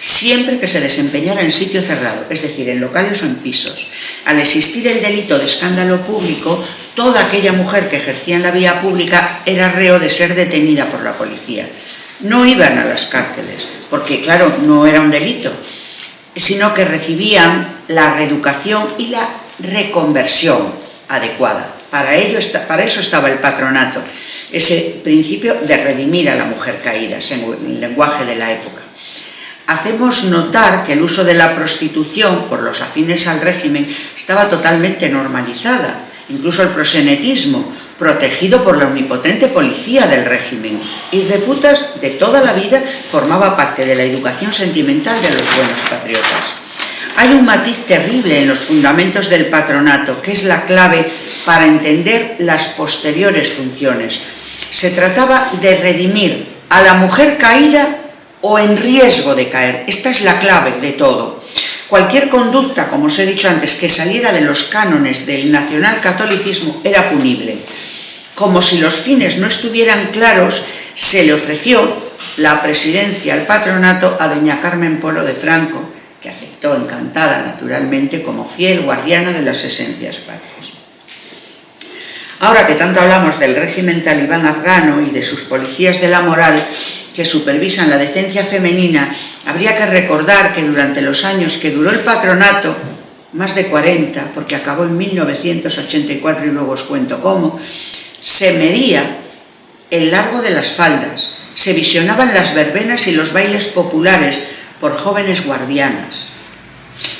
A: siempre que se desempeñara en sitio cerrado, es decir, en locales o en pisos. Al existir el delito de escándalo público, toda aquella mujer que ejercía en la vía pública era reo de ser detenida por la policía. No iban a las cárceles, porque claro, no era un delito, sino que recibían la reeducación y la reconversión adecuada. Para eso estaba el patronato, ese principio de redimir a la mujer caída, según el lenguaje de la época. Hacemos notar que el uso de la prostitución por los afines al régimen estaba totalmente normalizada, incluso el proxenetismo, protegido por la omnipotente policía del régimen. Ir de putas de toda la vida formaba parte de la educación sentimental de los buenos patriotas. Hay un matiz terrible en los fundamentos del patronato, que es la clave para entender las posteriores funciones. Se trataba de redimir a la mujer caída o en riesgo de caer. Esta es la clave de todo. Cualquier conducta, como os he dicho antes, que saliera de los cánones del nacionalcatolicismo era punible. Como si los fines no estuvieran claros, se le ofreció la presidencia al patronato a doña Carmen Polo de Franco, que aceptó encantada, naturalmente, como fiel guardiana de las esencias patrias. Ahora que tanto hablamos del régimen talibán afgano y de sus policías de la moral que supervisan la decencia femenina, habría que recordar que durante los años que duró el patronato, más de 40, porque acabó en 1984 y luego os cuento cómo, se medía el largo de las faldas, se visionaban las verbenas y los bailes populares por jóvenes guardianas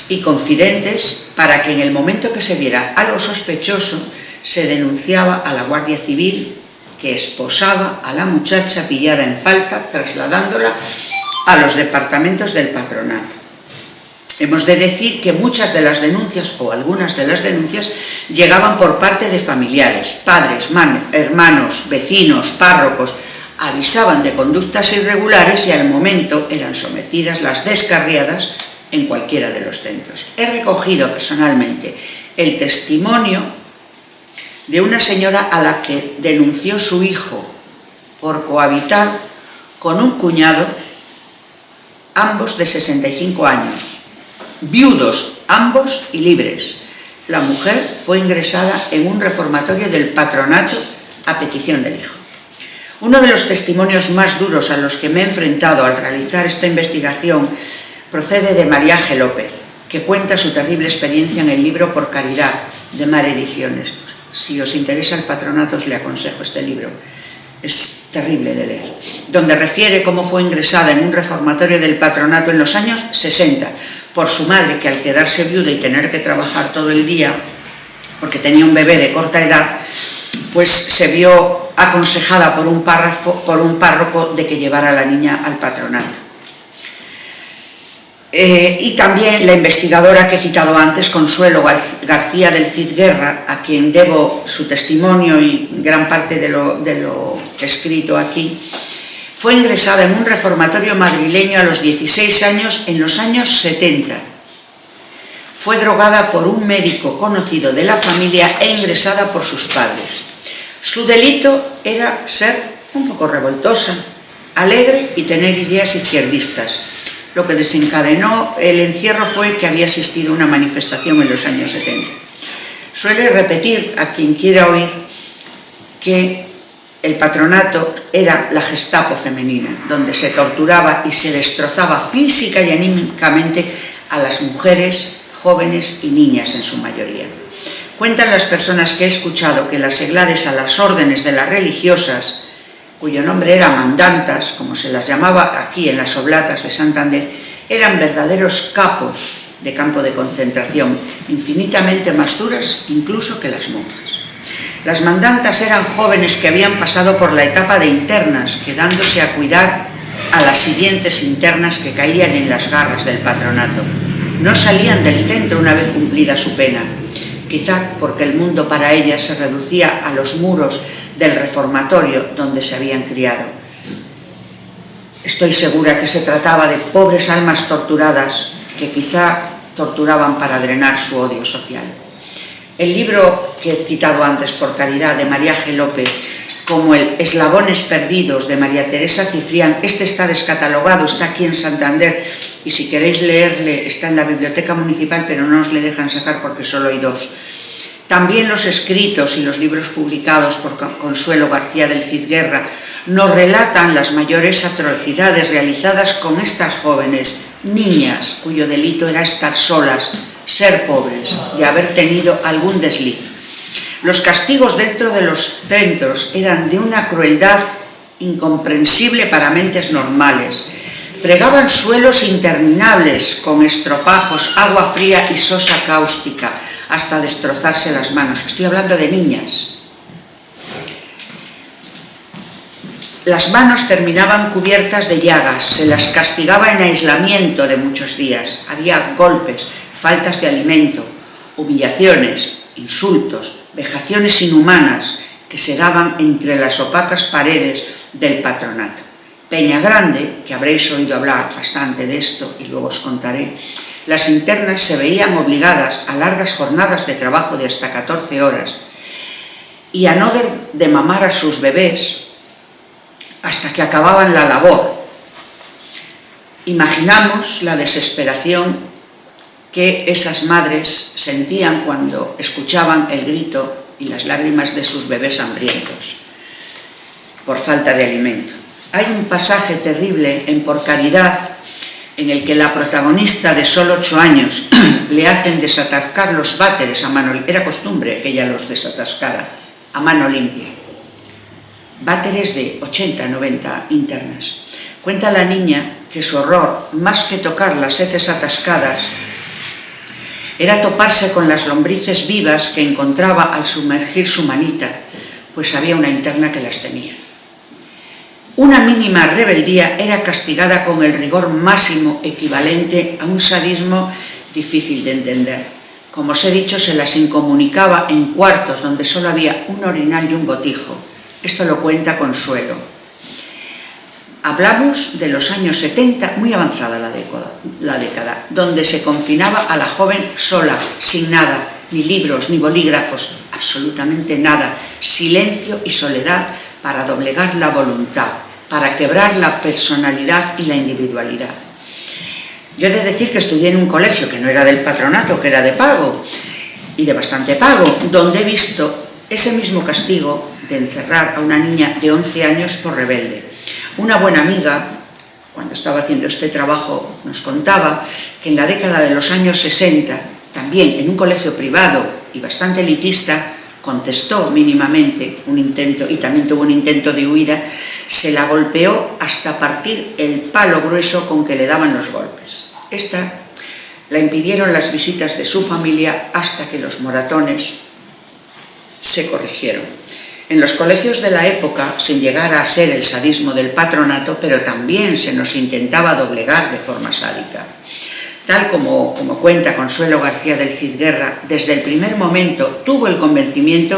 A: y confidentes para que en el momento que se viera algo sospechoso se denunciaba a la Guardia Civil, que esposaba a la muchacha pillada en falta, trasladándola a los departamentos del patronato. Hemos de decir que muchas de las denuncias, o algunas de las denuncias, llegaban por parte de familiares, padres, hermanos, vecinos, párrocos, avisaban de conductas irregulares y al momento eran sometidas las descarriadas en cualquiera de los centros. He recogido personalmente el testimonio de una señora a la que denunció su hijo por cohabitar con un cuñado, ambos de 65 años, viudos ambos y libres. La mujer fue ingresada en un reformatorio del patronato a petición del hijo. Uno de los testimonios más duros a los que me he enfrentado al realizar esta investigación procede de María G. López, que cuenta su terrible experiencia en el libro Por Caridad, de Mar Ediciones. Si os interesa el patronato, os le aconsejo este libro. es terrible de leer, donde refiere cómo fue ingresada en un reformatorio del patronato en los años 60 por su madre, que al quedarse viuda y tener que trabajar todo el día, porque tenía un bebé de corta edad, pues se vio aconsejada por un párroco de que llevara a la niña al patronato. Y también la investigadora que he citado antes, Consuelo García del Cid Guerra, a quien debo su testimonio y gran parte de lo escrito aquí, fue ingresada en un reformatorio madrileño a los 16 años en los años 70. Fue drogada por un médico conocido de la familia e ingresada por sus padres. Su delito era ser un poco revoltosa, alegre y tener ideas izquierdistas. Lo que desencadenó el encierro fue que había asistido a una manifestación en los años 70. Suele repetir a quien quiera oír que el patronato era la Gestapo femenina, donde se torturaba y se destrozaba física y anímicamente a las mujeres, jóvenes y niñas en su mayoría. Cuentan las personas que he escuchado que las seglares a las órdenes de las religiosas, cuyo nombre era mandantas, como se las llamaba aquí en las Oblatas de Santander, eran verdaderos capos de campo de concentración, infinitamente más duras incluso que las monjas. Las mandantas eran jóvenes que habían pasado por la etapa de internas, quedándose a cuidar a las siguientes internas que caían en las garras del patronato. No salían del centro una vez cumplida su pena, quizá porque el mundo para ellas se reducía a los muros del reformatorio donde se habían criado. Estoy segura que se trataba de pobres almas torturadas que quizá torturaban para drenar su odio social. El libro que he citado antes, Por caridad, de María G. López, como el Eslabones perdidos de María Teresa Cifrián, este está descatalogado, está aquí en Santander, y si queréis leerle está en la biblioteca municipal, pero no os le dejan sacar porque solo hay 2. También los escritos y los libros publicados por Consuelo García del Cid Guerra nos relatan las mayores atrocidades realizadas con estas jóvenes, niñas cuyo delito era estar solas, ser pobres y haber tenido algún desliz. Los castigos dentro de los centros eran de una crueldad incomprensible para mentes normales. Fregaban suelos interminables con estropajos, agua fría y sosa cáustica, hasta destrozarse las manos. Estoy hablando de niñas. Las manos terminaban cubiertas de llagas, se las castigaba en aislamiento de muchos días. Había golpes, faltas de alimento, humillaciones, insultos, vejaciones inhumanas que se daban entre las opacas paredes del patronato. Peñagrande, que habréis oído hablar bastante de esto y luego os contaré, las internas se veían obligadas a largas jornadas de trabajo de hasta 14 horas y a no dar de mamar a sus bebés hasta que acababan la labor. Imaginamos la desesperación que esas madres sentían cuando escuchaban el grito y las lágrimas de sus bebés hambrientos por falta de alimento. Hay un pasaje terrible en Por caridad en el que la protagonista de solo 8 años le hacen desatascar los váteres a mano limpia. Era costumbre que ella los desatascara a mano limpia. Váteres de 80, 90 internas. Cuenta la niña que su horror, más que tocar las heces atascadas, era toparse con las lombrices vivas que encontraba al sumergir su manita, pues había una interna que las tenía. Una mínima rebeldía era castigada con el rigor máximo equivalente a un sadismo difícil de entender. Como os he dicho, se las incomunicaba en cuartos donde solo había un orinal y un botijo. Esto lo cuenta Consuelo. Hablamos de los años 70, muy avanzada la década, donde se confinaba a la joven sola, sin nada, ni libros, ni bolígrafos, absolutamente nada, silencio y soledad para doblegar la voluntad, para quebrar la personalidad y la individualidad. Yo he de decir que estudié en un colegio que no era del patronato, que era de pago, y de bastante pago, donde he visto ese mismo castigo de encerrar a una niña de 11 años por rebelde. Una buena amiga, cuando estaba haciendo este trabajo, nos contaba que en la década de los años 60, también en un colegio privado y bastante elitista, contestó mínimamente un intento, y también tuvo un intento de huida, se la golpeó hasta partir el palo grueso con que le daban los golpes. Esta la impidieron las visitas de su familia hasta que los moratones se corrigieron. En los colegios de la época, sin llegar a ser el sadismo del patronato, pero también se nos intentaba doblegar de forma sádica. Tal como cuenta Consuelo García del Cid Guerra, desde el primer momento tuvo el convencimiento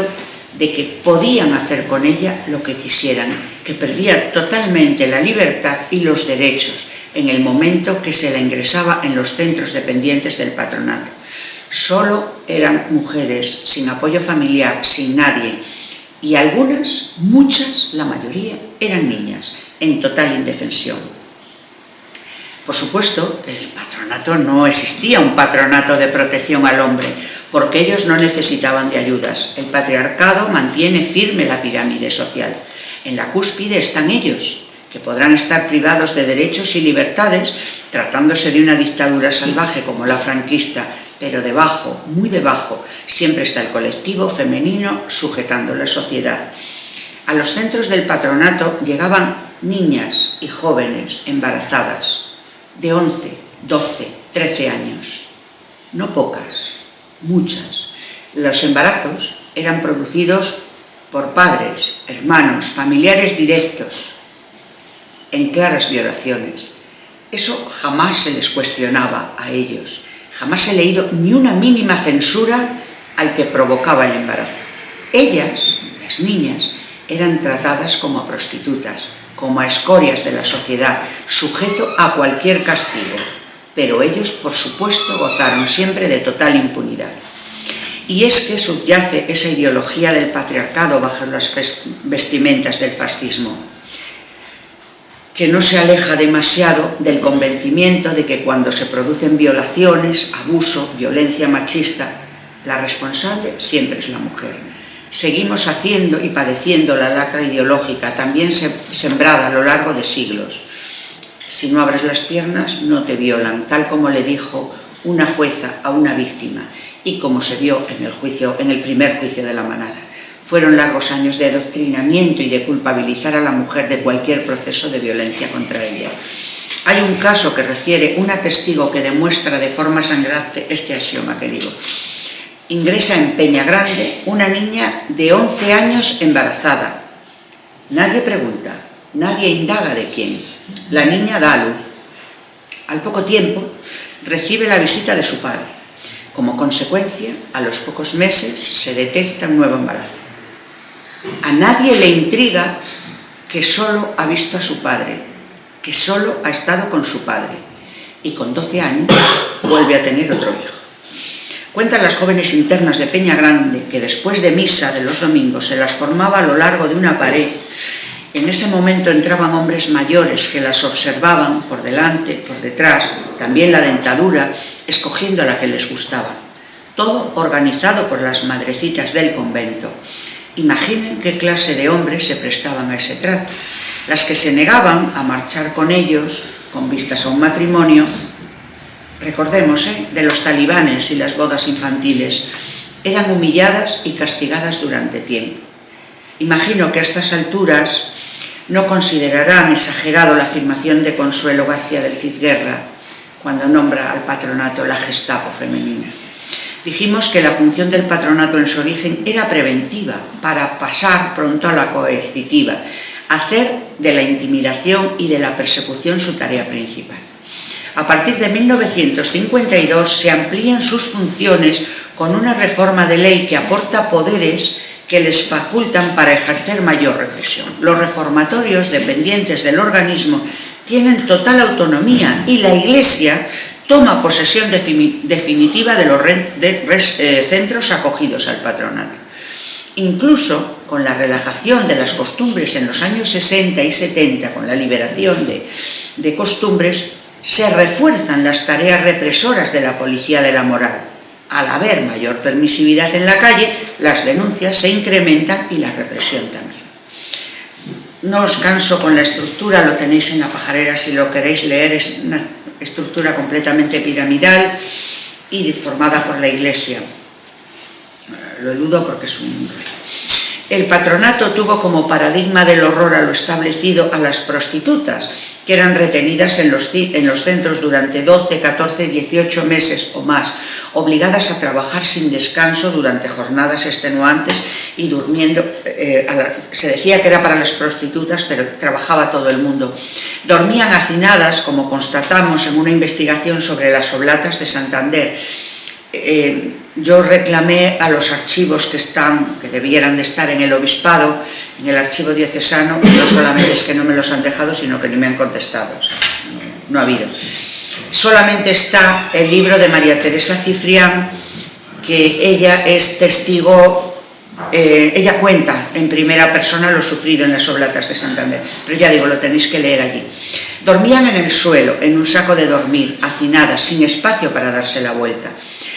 A: de que podían hacer con ella lo que quisieran, que perdía totalmente la libertad y los derechos en el momento que se la ingresaba en los centros dependientes del patronato. Solo eran mujeres, sin apoyo familiar, sin nadie, y algunas, muchas, la mayoría, eran niñas, en total indefensión. Por supuesto, el patronato no existía un patronato de protección al hombre, porque ellos no necesitaban de ayudas. El patriarcado mantiene firme la pirámide social. En la cúspide están ellos, que podrán estar privados de derechos y libertades, tratándose de una dictadura salvaje como la franquista, pero debajo, muy debajo, siempre está el colectivo femenino sujetando la sociedad. A los centros del patronato llegaban niñas y jóvenes embarazadas, de 11, 12, 13 años. No pocas, muchas. Los embarazos eran producidos por padres, hermanos, familiares directos, en claras violaciones. Eso jamás se les cuestionaba a ellos. Jamás he leído ni una mínima censura al que provocaba el embarazo. Ellas, las niñas, eran tratadas como a prostitutas, como a escorias de la sociedad, sujeto a cualquier castigo. Pero ellos, por supuesto, gozaron siempre de total impunidad. Y es que subyace esa ideología del patriarcado bajo las vestimentas del fascismo, que no se aleja demasiado del convencimiento de que cuando se producen violaciones, abuso, violencia machista, la responsable siempre es la mujer. Seguimos haciendo y padeciendo la lacra ideológica, también sembrada a lo largo de siglos. Si no abres las piernas, no te violan, tal como le dijo una jueza a una víctima y como se vio en el primer juicio de la Manada. Fueron largos años de adoctrinamiento y de culpabilizar a la mujer de cualquier proceso de violencia contra ella. Hay un caso que refiere una testigo que demuestra de forma sangrante este axioma que digo. Ingresa en Peñagrande una niña de 11 años embarazada. Nadie pregunta, nadie indaga de quién. La niña da a luz. Al poco tiempo recibe la visita de su padre. Como consecuencia, a los pocos meses se detecta un nuevo embarazo. A nadie le intriga que solo ha visto a su padre, que solo ha estado con su padre, y con 12 años vuelve a tener otro hijo. Cuentan las jóvenes internas de Peñagrande que después de misa de los domingos se las formaba a lo largo de una pared. En ese momento entraban hombres mayores que las observaban por delante, por detrás, también la dentadura, escogiendo la que les gustaba. Todo organizado por las madrecitas del convento. Imaginen qué clase de hombres se prestaban a ese trato. Las que se negaban a marchar con ellos, con vistas a un matrimonio, recordemos, de los talibanes y las bodas infantiles, eran humilladas y castigadas durante tiempo. Imagino que a estas alturas no considerarán exagerado la afirmación de Consuelo García del Cid Guerra cuando nombra al patronato la Gestapo femenina. Dijimos que la función del patronato en su origen era preventiva, para pasar pronto a la coercitiva, hacer de la intimidación y de la persecución su tarea principal. A partir de 1952 se amplían sus funciones con una reforma de ley que aporta poderes que les facultan para ejercer mayor represión. Los reformatorios dependientes del organismo tienen total autonomía y la Iglesia toma posesión definitiva de los centros acogidos al patronato. Incluso con la relajación de las costumbres en los años 60 y 70, con la liberación de costumbres, se refuerzan las tareas represoras de la policía de la moral. Al haber mayor permisividad en la calle, las denuncias se incrementan y la represión también. No os canso con la estructura, lo tenéis en La Pajarera si lo queréis leer, es una estructura completamente piramidal y formada por la Iglesia. lo eludo porque es un... El patronato tuvo como paradigma del horror a lo establecido a las prostitutas, que eran retenidas en los centros durante 12, 14, 18 meses o más, obligadas a trabajar sin descanso durante jornadas extenuantes y durmiendo. Se decía que era para las prostitutas, pero trabajaba todo el mundo. Dormían hacinadas, como constatamos en una investigación sobre las Oblatas de Santander. Yo reclamé a los archivos que debieran de estar en el obispado, en el archivo diocesano, no solamente es que no me los han dejado, sino que ni me han contestado, o sea, no ha habido. Solamente está el libro de María Teresa Cifrián, que ella es testigo, ella cuenta en primera persona lo sufrido en las Oblatas de Santander, pero ya digo, lo tenéis que leer allí. Dormían en el suelo, en un saco de dormir, hacinadas, sin espacio para darse la vuelta.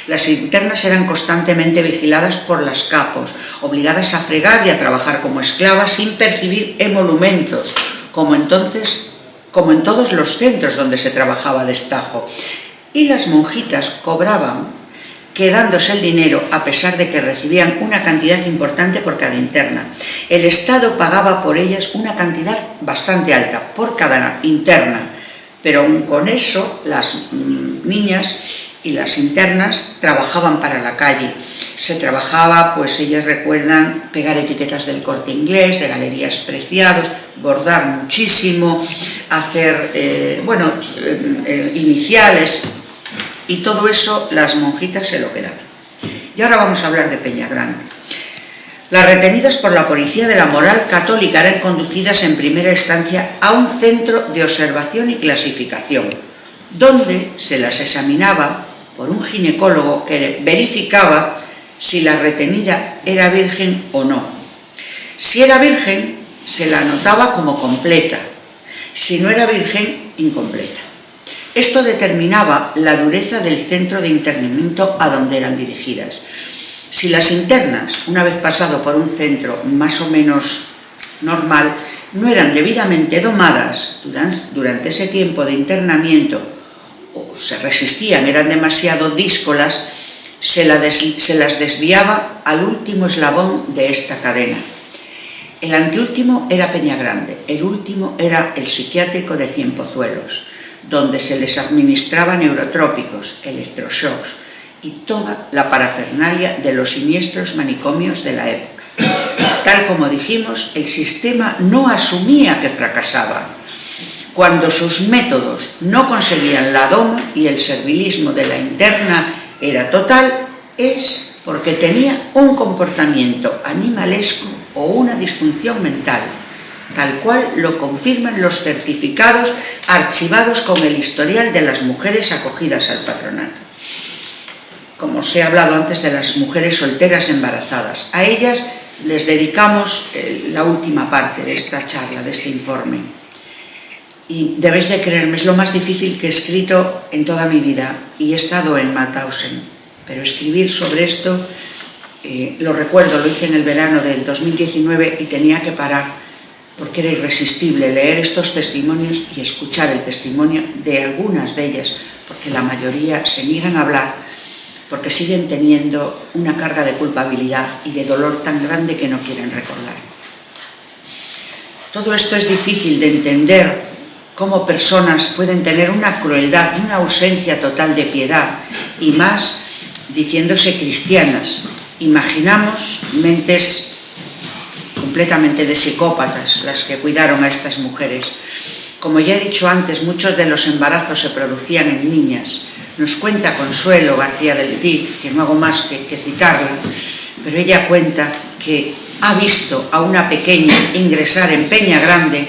A: Las internas eran constantemente vigiladas por las capos, obligadas a fregar y a trabajar como esclavas sin percibir emolumentos, como en todos los centros donde se trabajaba a destajo. Y las monjitas cobraban, quedándose el dinero a pesar de que recibían una cantidad importante por cada interna. El Estado pagaba por ellas una cantidad bastante alta por cada interna, pero aún con eso las niñas y las internas trabajaban para la calle. Se trabajaba, pues ellas recuerdan, pegar etiquetas del Corte Inglés, de Galerías Preciados, bordar muchísimo, hacer, iniciales, y todo eso las monjitas se lo quedaban. Y ahora vamos a hablar de Peñagrande. Las retenidas por la policía de la moral católica eran conducidas en primera instancia a un centro de observación y clasificación, donde se las examinaba por un ginecólogo que verificaba si la retenida era virgen o no. Si era virgen, se la anotaba como completa, si no era virgen, incompleta. Esto determinaba la dureza del centro de internamiento a donde eran dirigidas. Si las internas, una vez pasado por un centro más o menos normal, no eran debidamente domadas durante ese tiempo de internamiento, o se resistían, eran demasiado díscolas, se las desviaba al último eslabón de esta cadena. El anteúltimo era Peñagrande, el último era el psiquiátrico de Cienpozuelos, donde se les administraba neurotrópicos, electroshocks y toda la parafernalia de los siniestros manicomios de la época. Tal como dijimos, el sistema no asumía que fracasaba. Cuando sus métodos no conseguían la doma y el servilismo de la interna era total, es porque tenía un comportamiento animalesco o una disfunción mental, tal cual lo confirman los certificados archivados con el historial de las mujeres acogidas al patronato. Como os he hablado antes de las mujeres solteras embarazadas, a ellas les dedicamos la última parte de esta charla, de este informe. Y debéis de creerme, es lo más difícil que he escrito en toda mi vida, y he estado en Mauthausen, pero escribir sobre esto, lo recuerdo, lo hice en el verano del 2019 y tenía que parar, porque era irresistible leer estos testimonios y escuchar el testimonio de algunas de ellas, porque la mayoría se niegan a hablar, porque siguen teniendo una carga de culpabilidad y de dolor tan grande que no quieren recordar. Todo esto es difícil de entender, cómo personas pueden tener una crueldad y una ausencia total de piedad, y más diciéndose cristianas. Imaginamos mentes completamente de psicópatas las que cuidaron a estas mujeres. Como ya he dicho antes, muchos de los embarazos se producían en niñas. Nos cuenta Consuelo García del Cid, que no hago más que citarla, pero ella cuenta que ha visto a una pequeña ingresar en Peñagrande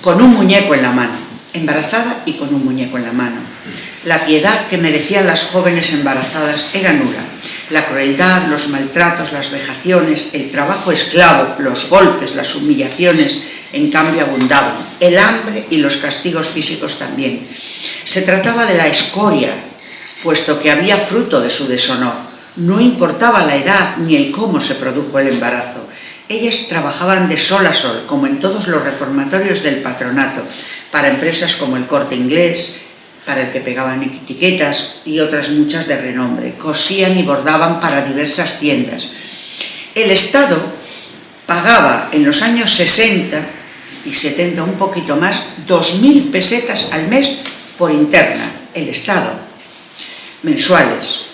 A: con un muñeco en la mano, embarazada y con un muñeco en la mano. La piedad que merecían las jóvenes embarazadas era nula. La crueldad, los maltratos, las vejaciones, el trabajo esclavo, los golpes, las humillaciones, en cambio abundaban. El hambre y los castigos físicos también. Se trataba de la escoria, puesto que había fruto de su deshonor. No importaba la edad ni el cómo se produjo el embarazo. Ellas trabajaban de sol a sol, como en todos los reformatorios del patronato, para empresas como el Corte Inglés, para el que pegaban etiquetas y otras muchas de renombre. Cosían y bordaban para diversas tiendas. El Estado pagaba en los años 60 y 70, un poquito más, 2.000 pesetas al mes por interna, el Estado, mensuales.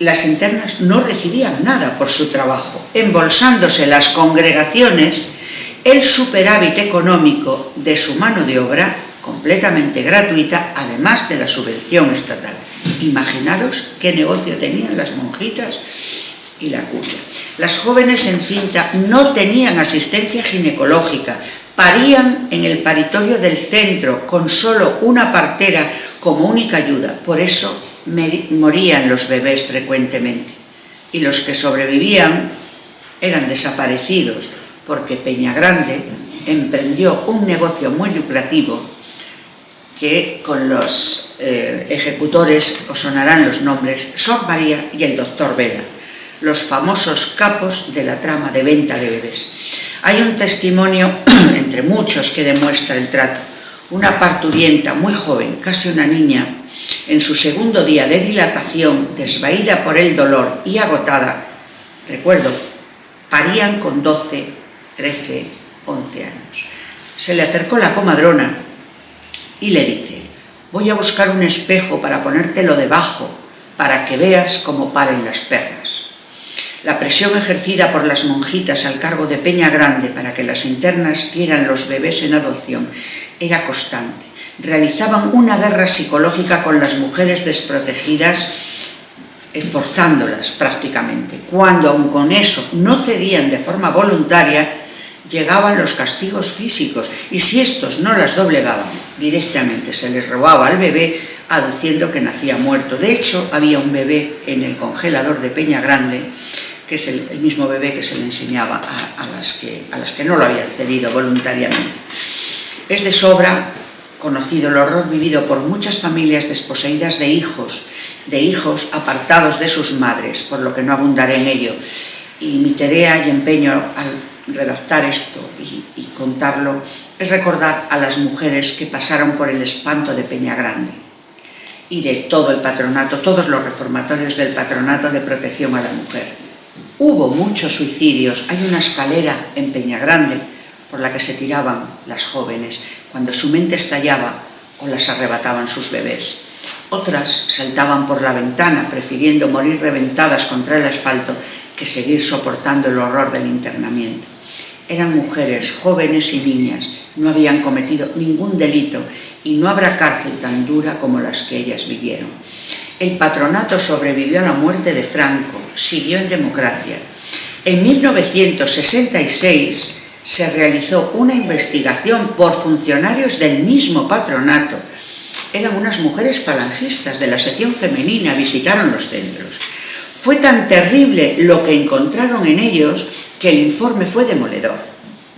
A: Las internas no recibían nada por su trabajo, embolsándose las congregaciones el superávit económico de su mano de obra, completamente gratuita, además de la subvención estatal. Imaginaros qué negocio tenían las monjitas y la curia. Las jóvenes en cinta no tenían asistencia ginecológica, parían en el paritorio del centro con solo una partera como única ayuda, por eso morían los bebés frecuentemente. Y los que sobrevivían eran desaparecidos, porque Peñagrande emprendió un negocio muy lucrativo que con los ejecutores os sonarán los nombres Sor María y el doctor Vela, los famosos capos de la trama de venta de bebés. Hay un testimonio, entre muchos, que demuestra el trato. Una parturienta muy joven, casi una niña, en su segundo día de dilatación, desvaída por el dolor y agotada, recuerdo, parían con 12, 13, 11 años. Se le acercó la comadrona y le dice: voy a buscar un espejo para ponértelo debajo, para que veas cómo paren las perras. La presión ejercida por las monjitas al cargo de Peñagrande para que las internas dieran los bebés en adopción era constante. Realizaban una guerra psicológica con las mujeres desprotegidas, esforzándolas prácticamente. Cuando aun con eso no cedían de forma voluntaria, llegaban los castigos físicos, y si estos no las doblegaban, directamente se les robaba al bebé, aduciendo que nacía muerto. De hecho, había un bebé en el congelador de Peñagrande, que es el mismo bebé que se le enseñaba a las que no lo habían cedido voluntariamente. Es de sobra conocido el horror vivido por muchas familias desposeídas de hijos apartados de sus madres, por lo que no abundaré en ello. Y mi tarea y empeño al redactar esto y contarlo es recordar a las mujeres que pasaron por el espanto de Peñagrande y de todo el patronato, todos los reformatorios del patronato de protección a la mujer. Hubo muchos suicidios. Hay una escalera en Peñagrande por la que se tiraban las jóvenes cuando su mente estallaba o las arrebataban sus bebés. Otras saltaban por la ventana, prefiriendo morir reventadas contra el asfalto que seguir soportando el horror del internamiento. Eran mujeres, jóvenes y niñas, no habían cometido ningún delito y no habrá cárcel tan dura como las que ellas vivieron. El patronato sobrevivió a la muerte de Franco, siguió en democracia. En 1966 se realizó una investigación por funcionarios del mismo patronato. Eran unas mujeres falangistas de la sección femenina, visitaron los centros. Fue tan terrible lo que encontraron en ellos que el informe fue demoledor,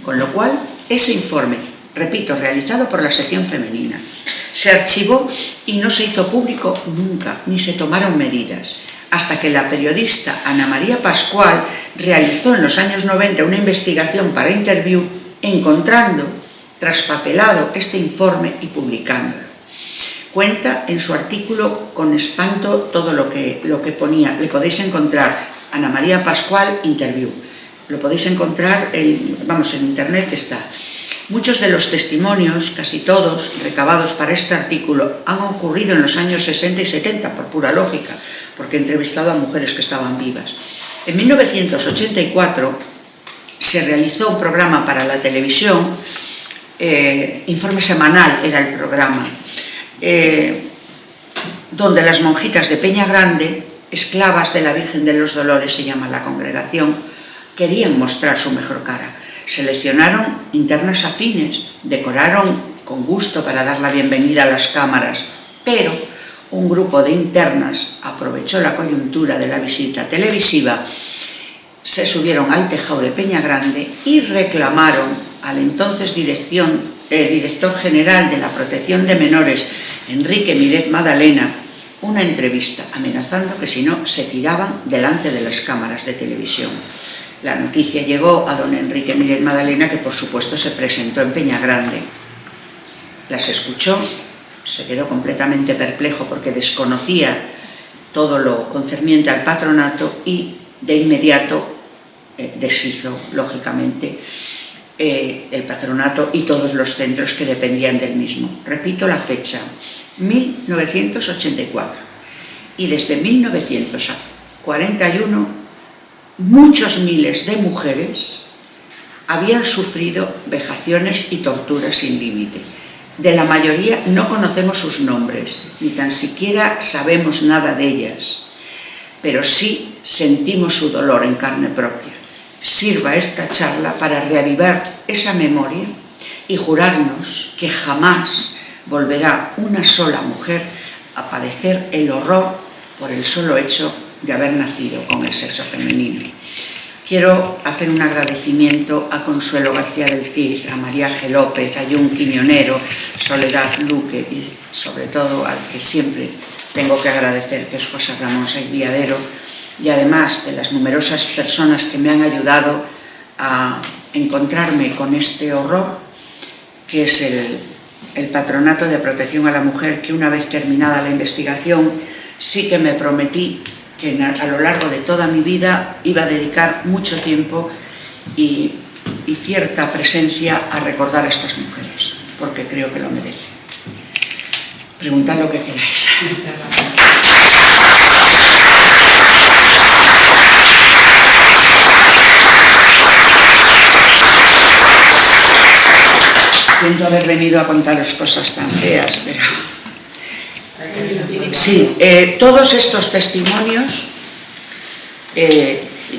A: con lo cual ese informe, repito, realizado por la sección femenina, se archivó y no se hizo público nunca, ni se tomaron medidas, hasta que la periodista Ana María Pascual realizó en los años 90 una investigación para Interview, encontrando traspapelado este informe y publicándolo. Cuenta en su artículo con espanto todo lo que ponía. Le podéis encontrar Ana María Pascual Interview. Lo podéis encontrar, en internet está. Muchos de los testimonios, casi todos, recabados para este artículo, han ocurrido en los años 60 y 70, por pura lógica, porque he entrevistado a mujeres que estaban vivas. En 1984 se realizó un programa para la televisión, Informe Semanal era el programa, donde las monjitas de Peñagrande, esclavas de la Virgen de los Dolores, se llama la congregación, querían mostrar su mejor cara. Seleccionaron internas afines, decoraron con gusto para dar la bienvenida a las cámaras, pero un grupo de internas aprovechó la coyuntura de la visita televisiva, se subieron al tejado de Peñagrande y reclamaron al entonces director general de la Protección de Menores, Enrique Miret Madalena, una entrevista, amenazando que si no se tiraban delante de las cámaras de televisión. La noticia llegó a don Enrique Miret Madalena, que por supuesto se presentó en Peñagrande. Las escuchó se quedó completamente perplejo porque desconocía todo lo concerniente al patronato y de inmediato deshizo, lógicamente, el patronato y todos los centros que dependían del mismo. Repito la fecha, 1984. Y desde 1941 muchos miles de mujeres habían sufrido vejaciones y torturas sin límite. De la mayoría no conocemos sus nombres, ni tan siquiera sabemos nada de ellas, pero sí sentimos su dolor en carne propia. Sirva esta charla para reavivar esa memoria y jurarnos que jamás volverá una sola mujer a padecer el horror por el solo hecho de haber nacido con el sexo femenino. Quiero hacer un agradecimiento a Consuelo García del Cid, a María G. López, a Jun Quiñonero, Soledad Luque y sobre todo al que siempre tengo que agradecer, que es José Ramón Saiz Viadero, y además de las numerosas personas que me han ayudado a encontrarme con este horror, que es el Patronato de Protección a la Mujer, que una vez terminada la investigación sí que me prometí que a lo largo de toda mi vida iba a dedicar mucho tiempo y cierta presencia a recordar a estas mujeres, porque creo que lo merecen. Preguntad lo que queráis. Siento haber venido a contaros cosas tan feas, pero... Sí, todos estos testimonios,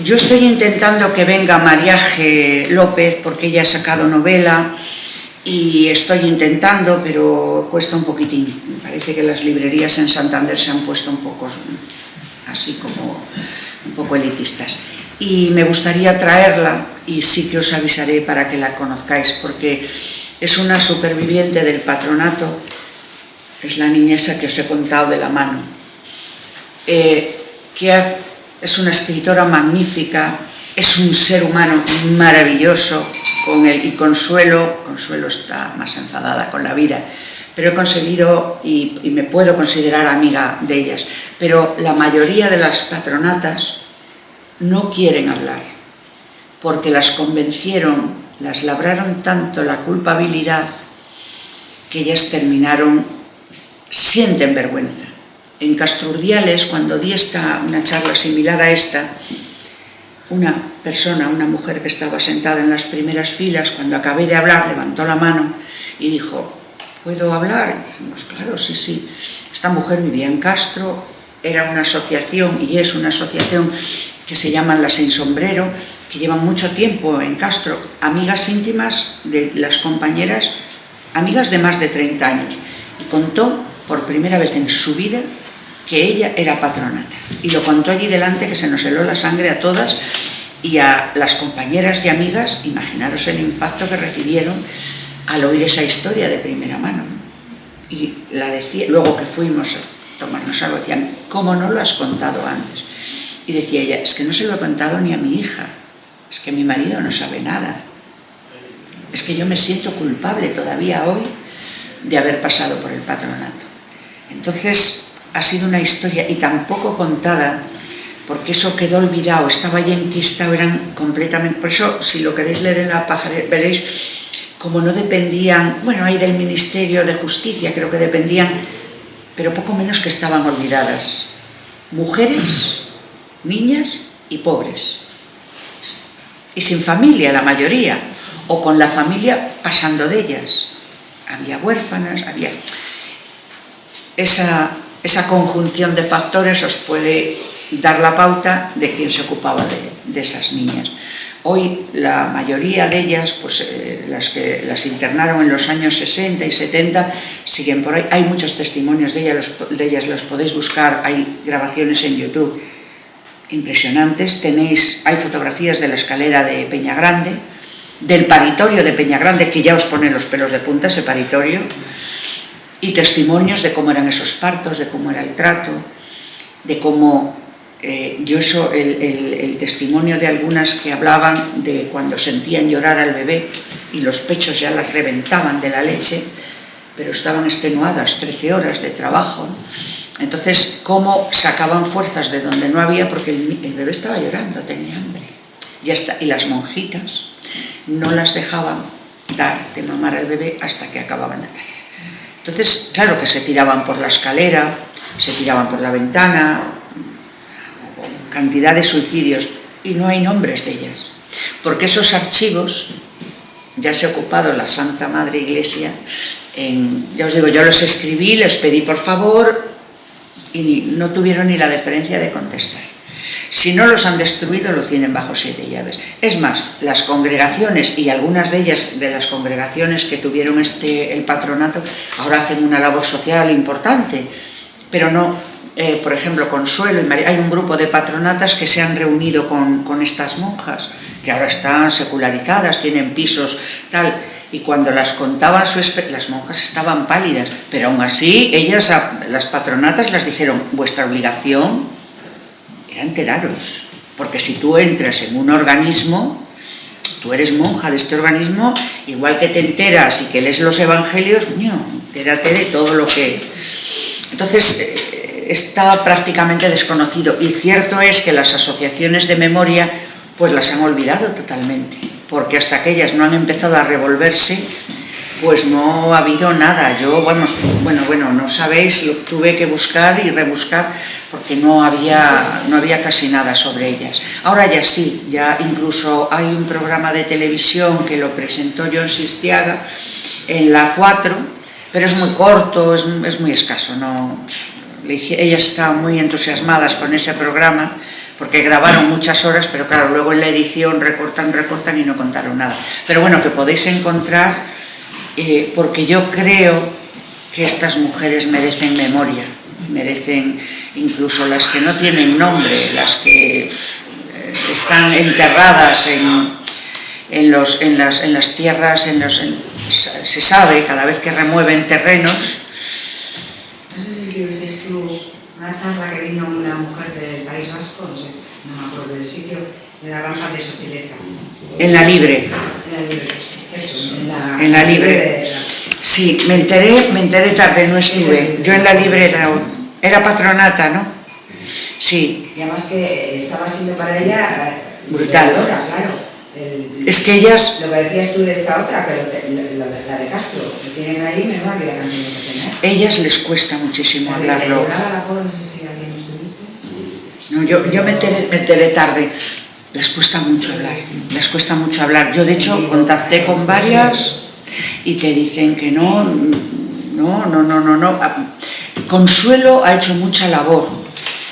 A: yo estoy intentando que venga María G. López, porque ella ha sacado novela, y estoy intentando, pero cuesta un poquitín. Me parece que las librerías en Santander se han puesto un poco así como un poco elitistas. Y me gustaría traerla, y sí que os avisaré para que la conozcáis, porque es una superviviente del patronato. Es la niña esa que os he contado de la mano, es una escritora magnífica, es un ser humano maravilloso, y Consuelo está más enfadada con la vida, pero he conseguido y me puedo considerar amiga de ellas, pero la mayoría de las patronatas no quieren hablar, porque las convencieron, las labraron tanto la culpabilidad, que ellas sienten vergüenza. En Castrurdiales, cuando di una charla similar a esta, una mujer que estaba sentada en las primeras filas, cuando acabé de hablar, levantó la mano y dijo: ¿puedo hablar? Y dijimos: claro, sí. Esta mujer vivía en Castro, era una asociación, y es una asociación que se llaman Las Sin Sombrero, que llevan mucho tiempo en Castro, amigas íntimas de las compañeras, amigas de más de 30 años, y contó por primera vez en su vida que ella era patronata, y lo contó allí delante, que se nos heló la sangre a todas, y a las compañeras y amigas. Imaginaros el impacto que recibieron al oír esa historia de primera mano, ¿no? Y la decía, luego que fuimos a tomarnos algo, decían: ¿cómo no lo has contado antes? Y decía ella: es que no se lo he contado ni a mi hija, es que mi marido no sabe nada, es que yo me siento culpable todavía hoy de haber pasado por el patronato. Entonces ha sido una historia, y tampoco contada, porque eso quedó olvidado, estaba ya enquistado, eran completamente... Por eso, si lo queréis leer en la página, veréis como no dependían, bueno, hay del Ministerio de Justicia, creo que dependían, pero poco menos que estaban olvidadas. Mujeres, niñas y pobres. Y sin familia, la mayoría, o con la familia pasando de ellas. Había huérfanas, había... Esa conjunción de factores os puede dar la pauta de quién se ocupaba de esas niñas. Hoy la mayoría de ellas, pues las que las internaron en los años 60 y 70, siguen por ahí. Hay muchos testimonios de ellas, los podéis buscar, hay grabaciones en YouTube impresionantes. Hay fotografías de la escalera de Peñagrande, del paritorio de Peñagrande, que ya os pone los pelos de punta ese paritorio, y testimonios de cómo eran esos partos, de cómo era el trato, de cómo el testimonio de algunas que hablaban de cuando sentían llorar al bebé y los pechos ya las reventaban de la leche, pero estaban extenuadas, 13 horas de trabajo. Entonces, ¿cómo sacaban fuerzas de donde no había? Porque el bebé estaba llorando, tenía hambre. Y las monjitas no las dejaban dar de mamar al bebé hasta que acababan la tarea. Entonces, claro que se tiraban por la escalera, se tiraban por la ventana, cantidad de suicidios, y no hay nombres de ellas, porque esos archivos ya se ha ocupado la Santa Madre Iglesia. Ya os digo, yo los escribí, les pedí por favor y no tuvieron ni la deferencia de contestar. Si no los han destruido, lo tienen bajo 7 llaves. Es más, las congregaciones, y algunas de ellas, de las congregaciones que tuvieron el patronato, ahora hacen una labor social importante, pero no, por ejemplo, Consuelo y María, hay un grupo de patronatas que se han reunido con estas monjas, que ahora están secularizadas, tienen pisos, tal, y cuando las contaban las monjas estaban pálidas, pero aún así ellas, las patronatas, las dijeron, vuestra obligación era enteraros, porque si tú entras en un organismo, tú eres monja de este organismo, igual que te enteras y que lees los evangelios, entérate de todo lo que... Entonces, está prácticamente desconocido, y cierto es que las asociaciones de memoria pues las han olvidado totalmente, porque hasta que ellas no han empezado a revolverse, pues no ha habido nada. Yo, bueno, no sabéis, lo tuve que buscar y rebuscar, porque no había casi nada sobre ellas. Ahora ya sí, ya incluso hay un programa de televisión que lo presentó John Sistiaga en la 4, pero es muy corto, es muy escaso, no... Ellas estaban muy entusiasmadas con ese programa, porque grabaron muchas horas, pero claro, luego en la edición recortan y no contaron nada. Pero bueno, que podéis encontrar, porque yo creo que estas mujeres merecen memoria, merecen incluso las que no tienen nombre, las que están enterradas en las tierras, se sabe, cada vez que remueven terrenos.
B: No sé si visteis tú una charla que vino una mujer del País Vasco, no me acuerdo del sitio, de la granja de Sotileza.
A: En la Libre.
B: En la Libre, eso,
A: en la Libre. Sí, me enteré tarde, no estuve. Yo en la Libre era patronata, ¿no? Sí.
B: Y además que estaba siendo para ella
A: brutal.
B: Claro.
A: Es que ellas...
B: Lo que decías tú de esta otra, la de Castro, que tienen ahí, menuda vida que han tenido que tener.
A: Ellas les cuesta muchísimo hablarlo. No, yo me enteré tarde. Les cuesta mucho hablar. Yo, de hecho, contacté con varias y te dicen que no. Consuelo ha hecho mucha labor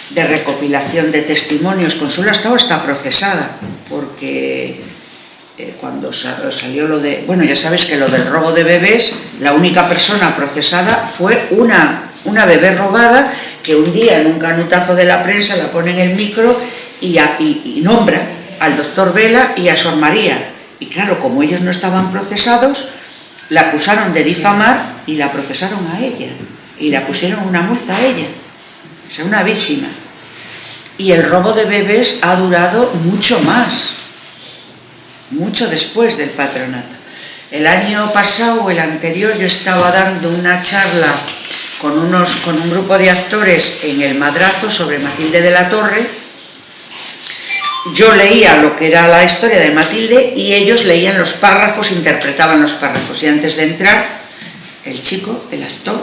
A: de recopilación de testimonios. Consuelo está procesada, porque cuando salió lo de... Bueno, ya sabes que lo del robo de bebés, la única persona procesada fue una bebé robada, que un día en un canutazo de la prensa la pone en el micro y nombra al doctor Vela y a Sor María. Y claro, como ellos no estaban procesados, la acusaron de difamar y la procesaron a ella. Y le pusieron una multa a ella. O sea, una víctima. Y el robo de bebés ha durado mucho más, mucho después del patronato. El año pasado o el anterior yo estaba dando una charla con un grupo de actores en el Madrazo sobre Matilde de la Torre. Yo leía lo que era la historia de Matilde y ellos leían los párrafos, interpretaban los párrafos. Y antes de entrar, el chico, el actor,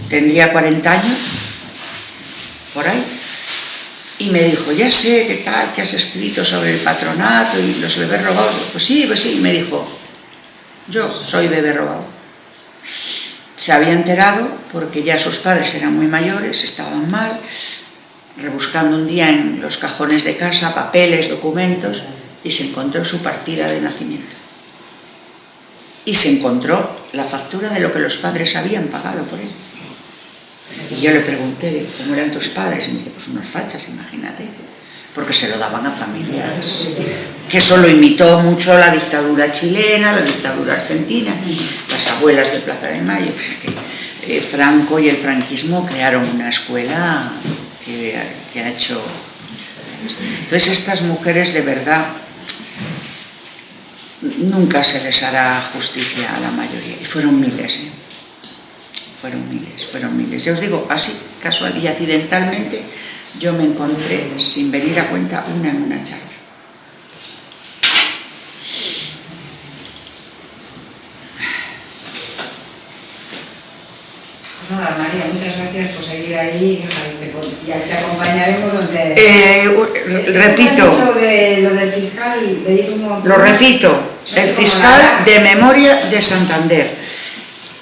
A: tendría 40 años, por ahí, y me dijo, ya sé qué tal, que has escrito sobre el patronato y los bebés robados. Pues sí, y me dijo, yo soy bebé robado. Se había enterado porque ya sus padres eran muy mayores, estaban mal, rebuscando un día en los cajones de casa, papeles, documentos, y se encontró su partida de nacimiento. Y se encontró la factura de lo que los padres habían pagado por él. Y yo le pregunté, ¿cómo eran tus padres? Y me dice, pues unos fachas, imagínate, porque se lo daban a familias. Que eso lo imitó mucho la dictadura chilena, la dictadura argentina, las abuelas de Plaza de Mayo. O sea que Franco y el franquismo crearon una escuela que ha hecho... Entonces estas mujeres, de verdad, nunca se les hará justicia a la mayoría. Y fueron miles, fueron miles. Ya os digo, así, casual y accidentalmente, yo me encontré, sin venir a cuenta, una en una charla.
B: Nada, María, muchas gracias por seguir ahí y te acompañaremos donde...
A: repito,
B: lo del fiscal,
A: lo repito, el fiscal de memoria de Santander.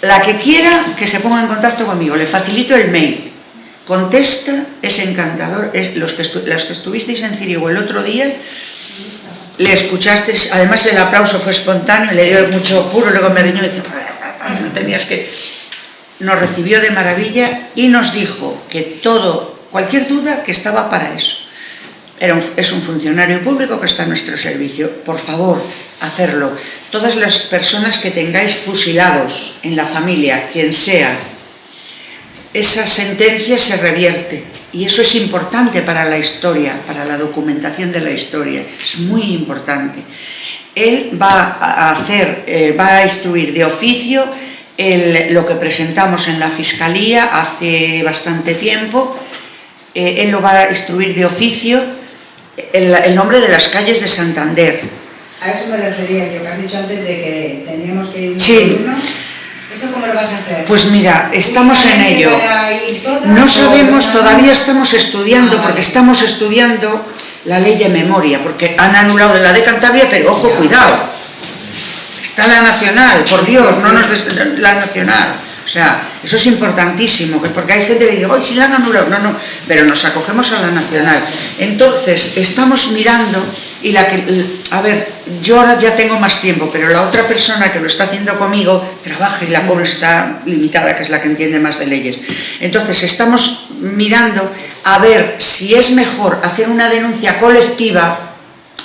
A: La que quiera que se ponga en contacto conmigo, le facilito el mail, contesta, es encantador. Los que estuvisteis en Ciriego el otro día, le escuchasteis, además el aplauso fue espontáneo, le dio mucho puro, luego me riñó y dice, no tenías que... Nos recibió de maravilla y nos dijo que cualquier duda, que estaba para eso. Es un funcionario público que está a nuestro servicio. Por favor, hacerlo. Todas las personas que tengáis fusilados en la familia, quien sea, esa sentencia se revierte. Y eso es importante para la historia, para la documentación de la historia. Es muy importante. Él va a instruir de oficio lo que presentamos en la Fiscalía hace bastante tiempo. Él lo va a instruir de oficio, el nombre de las calles de Santander.
B: A eso me refería yo, que has dicho antes de que teníamos que ir
A: sí.
B: Uno. ¿Eso cómo lo vas a hacer?
A: Pues mira, estamos en ello. No sabemos, todavía estamos estudiando, porque estamos estudiando la ley de memoria, porque han anulado la de Cantabria, pero ojo, cuidado. Está la nacional, por Dios, no nos la nacional. O sea, eso es importantísimo, porque hay gente que dice, ¡ay, si la han anulado! No, pero nos acogemos a la nacional. Entonces, estamos mirando, y a ver, yo ahora ya tengo más tiempo, pero la otra persona que lo está haciendo conmigo trabaja y la pobre está limitada, que es la que entiende más de leyes. Entonces, estamos mirando a ver si es mejor hacer una denuncia colectiva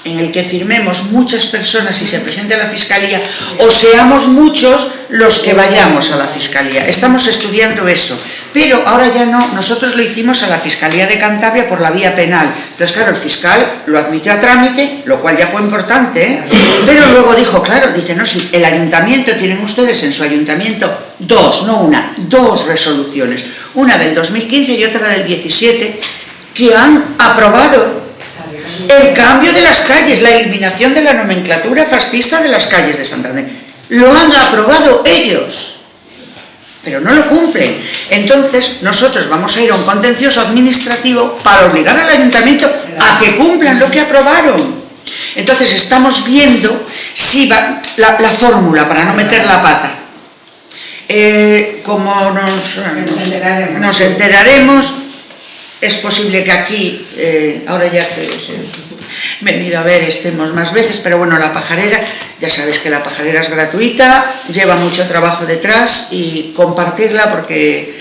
A: en el que firmemos muchas personas y se presente a la Fiscalía, o seamos muchos los que vayamos a la Fiscalía. Estamos estudiando eso, pero ahora ya no. Nosotros lo hicimos a la Fiscalía de Cantabria por la vía penal. Entonces, claro, el fiscal lo admitió a trámite, lo cual ya fue importante, ¿eh? Pero luego dijo, claro, dice, no, si el ayuntamiento, tienen ustedes en su ayuntamiento dos resoluciones, una del 2015 y otra del 17, que han aprobado el cambio de las calles, la eliminación de la nomenclatura fascista de las calles de Santander. Lo han aprobado ellos, pero no lo cumplen. Entonces, nosotros vamos a ir a un contencioso administrativo para obligar al ayuntamiento a que cumplan lo que aprobaron. Entonces, estamos viendo si va la fórmula para no meter la pata. Como nos enteraremos. Es posible que aquí, ahora ya que os he venido a ver, estemos más veces, pero bueno, la pajarera, ya sabéis que la pajarera es gratuita, lleva mucho trabajo detrás, y compartirla porque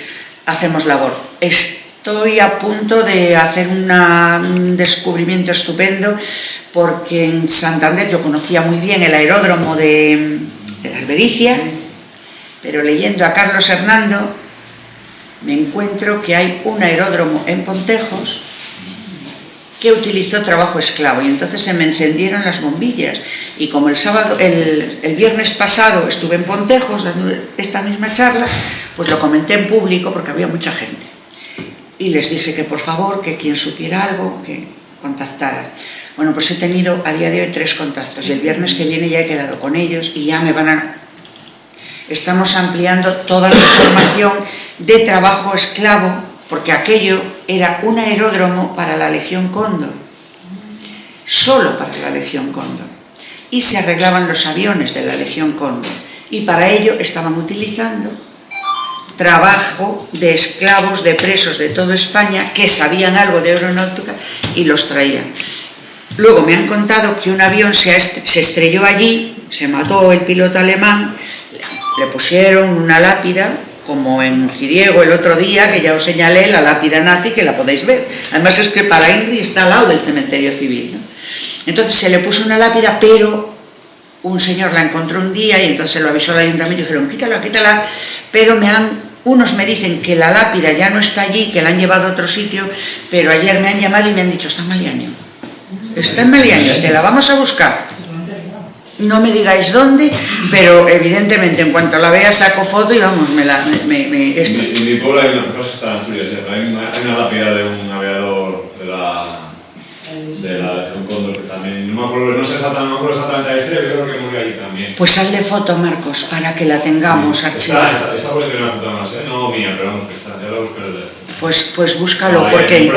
A: hacemos labor. Estoy a punto de hacer un descubrimiento estupendo, porque en Santander yo conocía muy bien el aeródromo de la Albericia, pero leyendo a Carlos Hernando, me encuentro que hay un aeródromo en Pontejos que utilizó trabajo esclavo, y entonces se me encendieron las bombillas. Y como el viernes pasado estuve en Pontejos dando esta misma charla, pues lo comenté en público porque había mucha gente. Y les dije que por favor, que quien supiera algo, que contactara. Bueno, pues he tenido a día de hoy 3 contactos, y el viernes que viene ya he quedado con ellos y ya me van a... Estamos ampliando toda la información de trabajo esclavo, porque aquello era un aeródromo para la Legión Cóndor, solo para la Legión Cóndor, y se arreglaban los aviones de la Legión Cóndor, y para ello estaban utilizando trabajo de esclavos, de presos de toda España que sabían algo de aeronáutica y los traían. Luego me han contado que un avión se estrelló allí, se mató el piloto alemán, le pusieron una lápida, como en Ciriego el otro día, que ya os señalé, la lápida nazi, que la podéis ver. Además es que para Inri está al lado del cementerio civil, ¿no? Entonces se le puso una lápida, pero un señor la encontró un día y entonces se lo avisó al ayuntamiento y dijeron, quítala, quítala, pero unos me dicen que la lápida ya no está allí, que la han llevado a otro sitio, pero ayer me han llamado y me han dicho, está en Maliaño. Está en Maliaño, te la vamos a buscar. no me digáis dónde, pero evidentemente en cuanto la vea saco foto y vamos, esto.
C: En mi pueblo hay una cosa que está en Asturias, hay una lápida de un aviador de un cóndor que también, no me acuerdo exactamente la historia, pero creo que murió allí también.
A: Pues hazle foto, Marcos, para que la tengamos archivada.
C: Está por una foto más, no mía, pero vamos, que está, ya lo buscaré de esto.
A: Pues búscalo, porque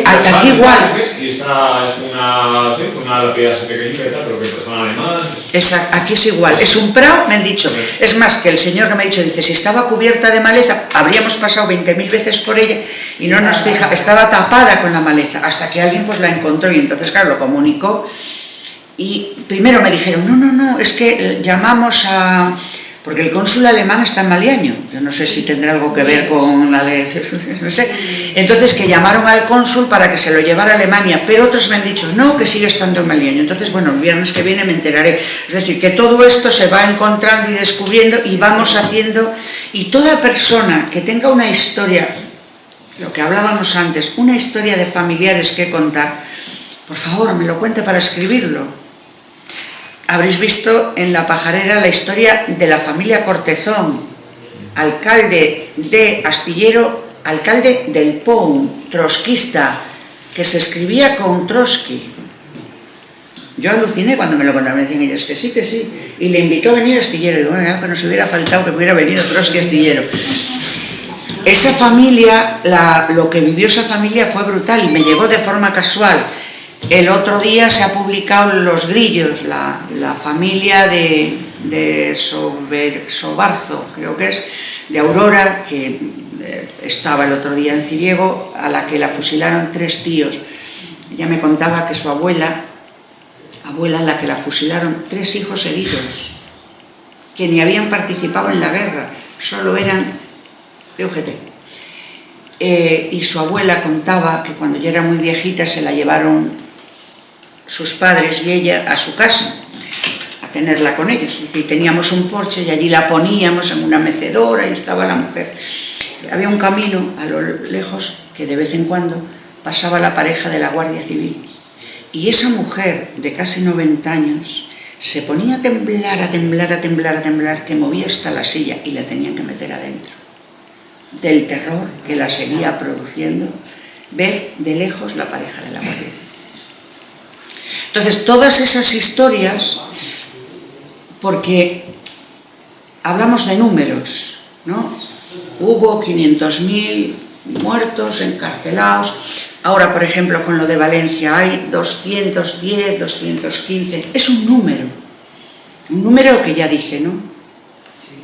C: aquí
A: igual.
C: Y está, es una lápida pequeñita y tal, pero que son alemanas.
A: Exacto, aquí es igual, es un prado, me han dicho. Es más, que el señor que me ha dicho, dice, si estaba cubierta de maleza, habríamos pasado 20.000 veces por ella y no nos fija, estaba tapada con la maleza, hasta que alguien pues la encontró y entonces, claro, lo comunicó. Y primero me dijeron, no, es que llamamos a... Porque el cónsul alemán está en Maliaño, yo no sé si tendrá algo que ver con la de... no sé. Entonces que llamaron al cónsul para que se lo llevara a Alemania, pero otros me han dicho, no, que sigue estando en Maliaño. Entonces, bueno, el viernes que viene me enteraré. Es decir, que todo esto se va encontrando y descubriendo y vamos haciendo... Y toda persona que tenga una historia, lo que hablábamos antes, una historia de familiares que contar, por favor, me lo cuente para escribirlo. Habréis visto en La Pajarera la historia de la familia Cortezón, alcalde de Astillero, alcalde del POUM, trotskista, que se escribía con Trotsky. Yo aluciné cuando me lo contaron, me decían ellos que sí, y le invitó a venir a Astillero, y bueno, que nos hubiera faltado que hubiera venido Trotsky a Astillero. Esa familia, lo que vivió esa familia fue brutal y me llegó de forma casual. El otro día se ha publicado Los Grillos, la familia de Sobarzo, creo que es, de Aurora, que estaba el otro día en Ciriego, a la que la fusilaron 3 tíos. Ella me contaba que su abuela a la que la fusilaron 3 hijos heridos, que ni habían participado en la guerra, solo eran de UGT. Y su abuela contaba que cuando ya era muy viejita se la llevaron sus padres y ella a su casa a tenerla con ellos. Y teníamos un porche y allí la poníamos en una mecedora y estaba la mujer. Había un camino a lo lejos que de vez en cuando pasaba la pareja de la Guardia Civil y esa mujer de casi 90 años se ponía a temblar, que movía hasta la silla y la tenían que meter adentro del terror que la seguía produciendo ver de lejos la pareja de la Guardia Civil. Entonces, todas esas historias, porque hablamos de números, ¿no? Hubo 500.000 muertos, encarcelados. Ahora, por ejemplo, con lo de Valencia hay 210, 215. Es un número que ya dice, ¿no?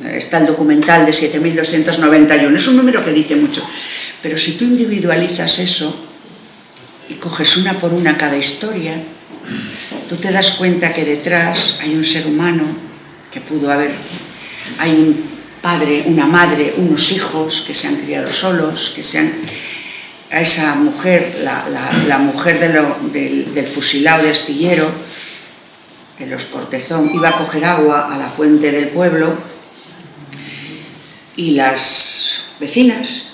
A: Está el documental de 7.291. Es un número que dice mucho. Pero si tú individualizas eso y coges una por una cada historia, tú te das cuenta que detrás hay un ser humano que pudo haber, hay un padre, una madre, unos hijos que se han criado solos, a esa mujer, la mujer del fusilado de Astillero, de los Cortezón, iba a coger agua a la fuente del pueblo y las vecinas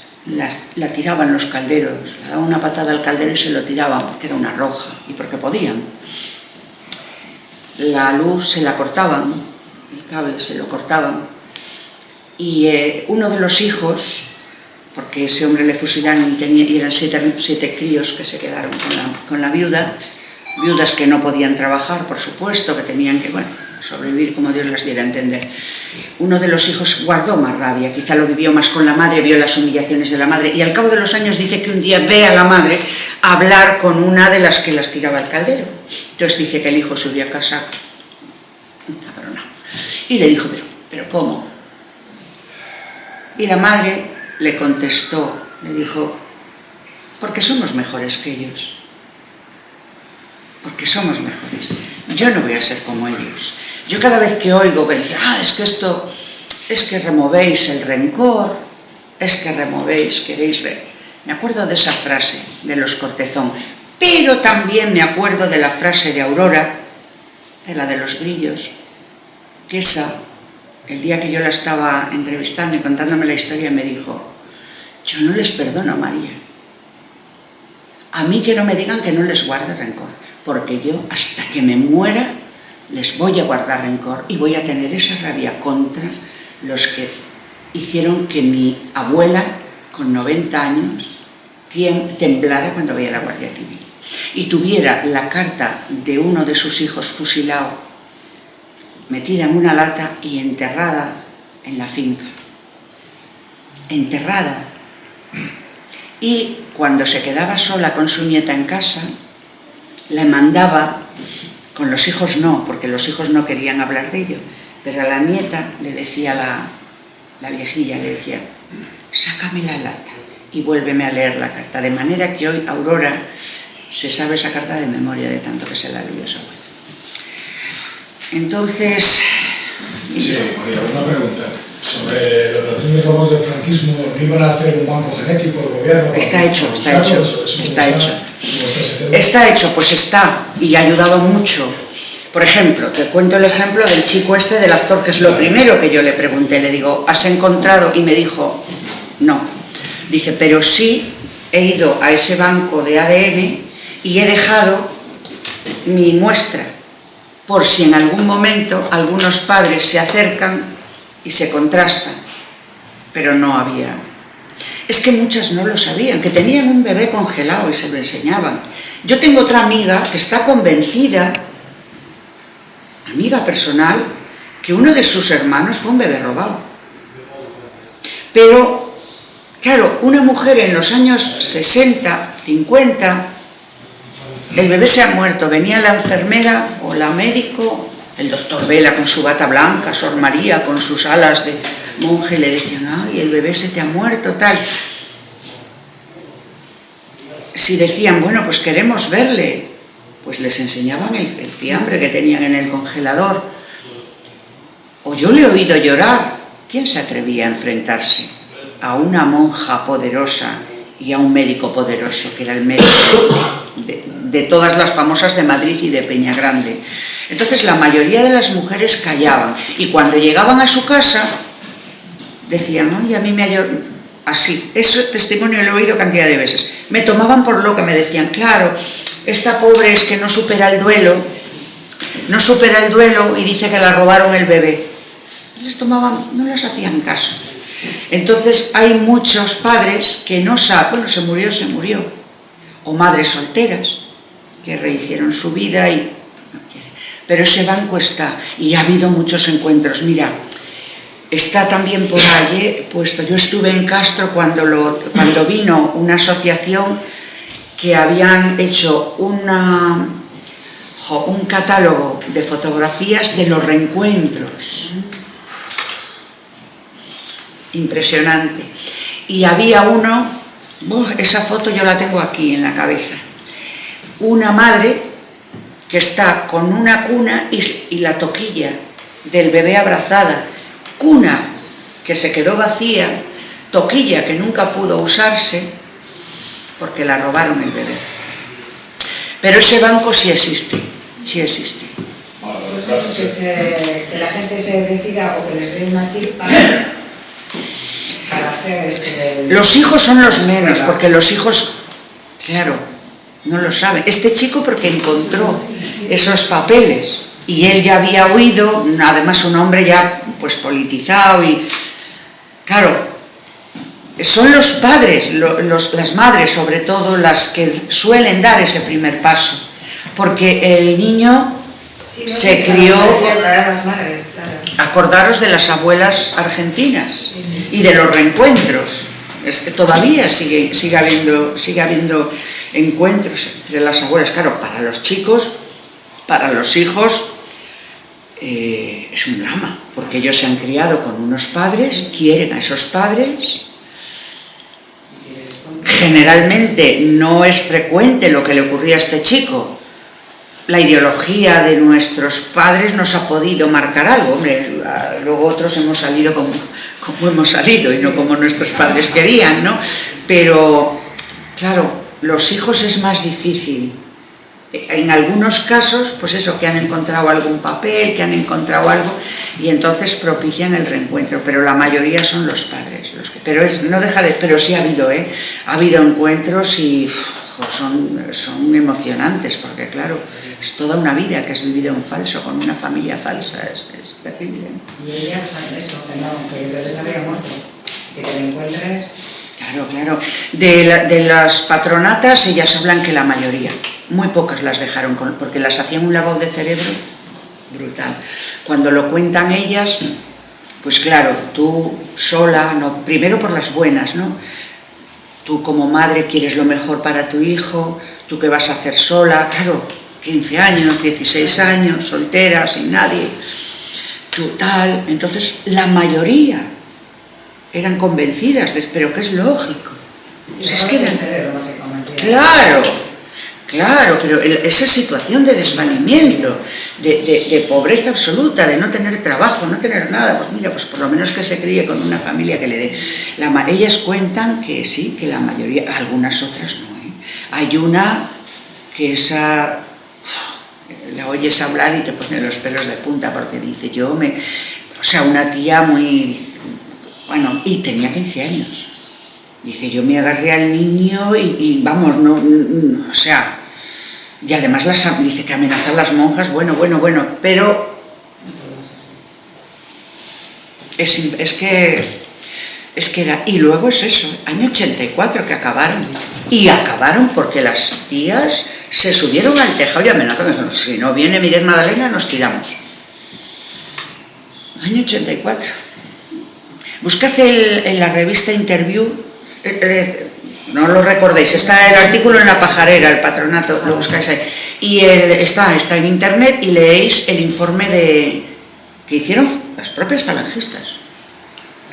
A: la tiraban los calderos, le daban una patada al caldero y se lo tiraban porque era una roja y porque podían. La luz se la cortaban, el cable se lo cortaban y uno de los hijos, porque ese hombre le fusilaron y eran 7 críos que se quedaron con la viuda, viudas que no podían trabajar, por supuesto, que tenían que, sobrevivir como Dios les diera a entender. Uno de los hijos guardó más rabia, quizá lo vivió más con la madre, vio las humillaciones de la madre y al cabo de los años dice que un día ve a la madre hablar con una de las que las tiraba al caldero. Entonces dice que el hijo subió a casa encabronado y le dijo, pero ¿cómo? Y la madre le contestó, le dijo, porque somos mejores que ellos, porque somos mejores. Yo no voy a ser como ellos. Yo cada vez que oigo que dicen, es que esto, es que removéis el rencor, es que removéis, queréis ver. Me acuerdo de esa frase de los Cortezón, pero también me acuerdo de la frase de Aurora, de la de los Grillos, que esa, el día que yo la estaba entrevistando y contándome la historia, me dijo, yo no les perdono a María. A mí que no me digan que no les guarde rencor, porque yo hasta que me muera les voy a guardar rencor y voy a tener esa rabia contra los que hicieron que mi abuela, con 90 años, temblara cuando veía la Guardia Civil y tuviera la carta de uno de sus hijos fusilado, metida en una lata y enterrada en la finca. Enterrada. Y cuando se quedaba sola con su nieta en casa, le mandaba, con los hijos no, porque los hijos no querían hablar de ello, pero a la nieta le decía la viejilla, le decía, sácame la lata y vuélveme a leer la carta. De manera que hoy Aurora se sabe esa carta de memoria de tanto que se la leyó su abuela. Entonces...
D: Sí, María, una pregunta. Sobre los niños robados del franquismo, ¿no iban a hacer un banco genético del gobierno?
A: Está hecho. Está hecho, pues está, y ha ayudado mucho. Por ejemplo, te cuento el ejemplo del chico este, del actor, que es lo primero que yo le pregunté. Le digo, ¿has encontrado? Y me dijo, no. Dice, pero sí he ido a ese banco de ADN y he dejado mi muestra, por si en algún momento algunos padres se acercan y se contrastan, pero no había. Es que muchas no lo sabían, que tenían un bebé congelado y se lo enseñaban. Yo tengo otra amiga que está convencida, amiga personal, que uno de sus hermanos fue un bebé robado. Pero, claro, una mujer en los años 60, 50, el bebé se ha muerto, venía la enfermera o la médico, el doctor Vela con su bata blanca, Sor María con sus alas de monje, le decían, ay, el bebé se te ha muerto, tal. Si decían, bueno, pues queremos verle, pues les enseñaban el fiambre que tenían en el congelador. O yo le he oído llorar. ¿Quién se atrevía a enfrentarse a una monja poderosa y a un médico poderoso, que era el médico de todas las famosas de Madrid y de Peñagrande? Entonces la mayoría de las mujeres callaban, y cuando llegaban a su casa decían, ay, a mí me ha llorado, así, ese testimonio lo he oído cantidad de veces, me tomaban por loca, me decían, claro, esta pobre es que no supera el duelo y dice que la robaron el bebé. No les hacían caso. Entonces hay muchos padres que no saben, bueno, se murió, o madres solteras que rehicieron su vida y no quieren. Pero ese banco está, y ha habido muchos encuentros. Mira, está también por allí puesto. Yo estuve en Castro cuando vino una asociación que habían hecho un catálogo de fotografías de los reencuentros. Impresionante. Y había uno, esa foto yo la tengo aquí en la cabeza, una madre que está con una cuna y la toquilla del bebé abrazada, cuna que se quedó vacía, toquilla que nunca pudo usarse porque la robaron el bebé. Pero ese banco sí existe.
B: Que la gente se decida o que les dé una chispa para hacer
A: Los hijos son los menos, porque los hijos, claro, no lo saben. Este chico porque encontró esos papeles y él ya había huido, además un hombre ya pues politizado, y claro, son los padres, las madres sobre todo, las que suelen dar ese primer paso, porque el niño se crió. Acordaros de las abuelas argentinas y de los reencuentros. Es que todavía sigue habiendo encuentros entre las abuelas. Claro, para los chicos, para los hijos, es un drama, porque ellos se han criado con unos padres, quieren a esos padres. Generalmente no es frecuente lo que le ocurría a este chico. La ideología de nuestros padres nos ha podido marcar algo. Hombre, luego otros hemos salido como hemos salido y no como nuestros padres querían, ¿no? Pero, claro, los hijos es más difícil. En algunos casos, pues eso, que han encontrado algún papel, que han encontrado algo, y entonces propician el reencuentro, pero la mayoría son los padres. Pero sí ha habido, ha habido encuentros y son emocionantes, porque claro, es toda una vida que has vivido en falso, con una familia falsa, es terrible.
B: Y ella, eso, que yo les había muerto, que te la encuentres.
A: Claro. De las patronatas, ellas hablan que la mayoría, muy pocas las dejaron, porque las hacían un lavado de cerebro brutal. Cuando lo cuentan ellas, pues claro, tú sola, no, primero por las buenas, ¿no? Tú como madre quieres lo mejor para tu hijo, tú qué vas a hacer sola, claro, 15 años, 16 años, soltera, sin nadie, tú tal. Entonces la mayoría eran convencidas, pero que es lógico.
B: Y es que el cerebro, básicamente.
A: Claro, pero esa situación de desvanimiento, de pobreza absoluta, de no tener trabajo, no tener nada, pues mira, pues por lo menos que se críe con una familia que le dé. Ellas cuentan que sí, que la mayoría, algunas otras no. Hay una que esa, la oyes hablar y te pone los pelos de punta porque dice, una tía muy, bueno, y tenía 15 años. Dice, yo me agarré al niño y vamos, y además dice que amenazan las monjas, bueno, pero es que era, y luego es eso, año 84 que acabaron, y acabaron porque las tías se subieron al tejado y amenazaron, si no viene Miret Magdalena nos tiramos. Año 84. Buscad en la revista Interview, no lo recordéis, está el artículo en La Pajarera, el patronato, lo buscáis ahí, y está en internet y leéis el informe que hicieron las propias falangistas,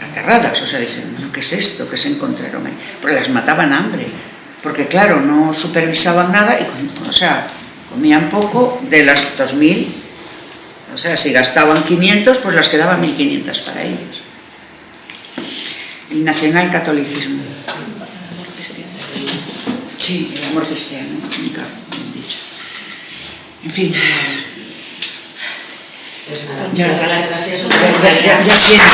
A: aterradas, dicen, ¿qué es esto? ¿Qué se encontraron ahí? Porque las mataban a hambre, porque claro, no supervisaban nada y comían poco de las 2.000, si gastaban 500, pues las quedaban 1.500 para ellos. El nacionalcatolicismo. Sí, el amor cristiano, nunca bien dicho. En fin.
B: Muchas gracias.
A: Ya siento.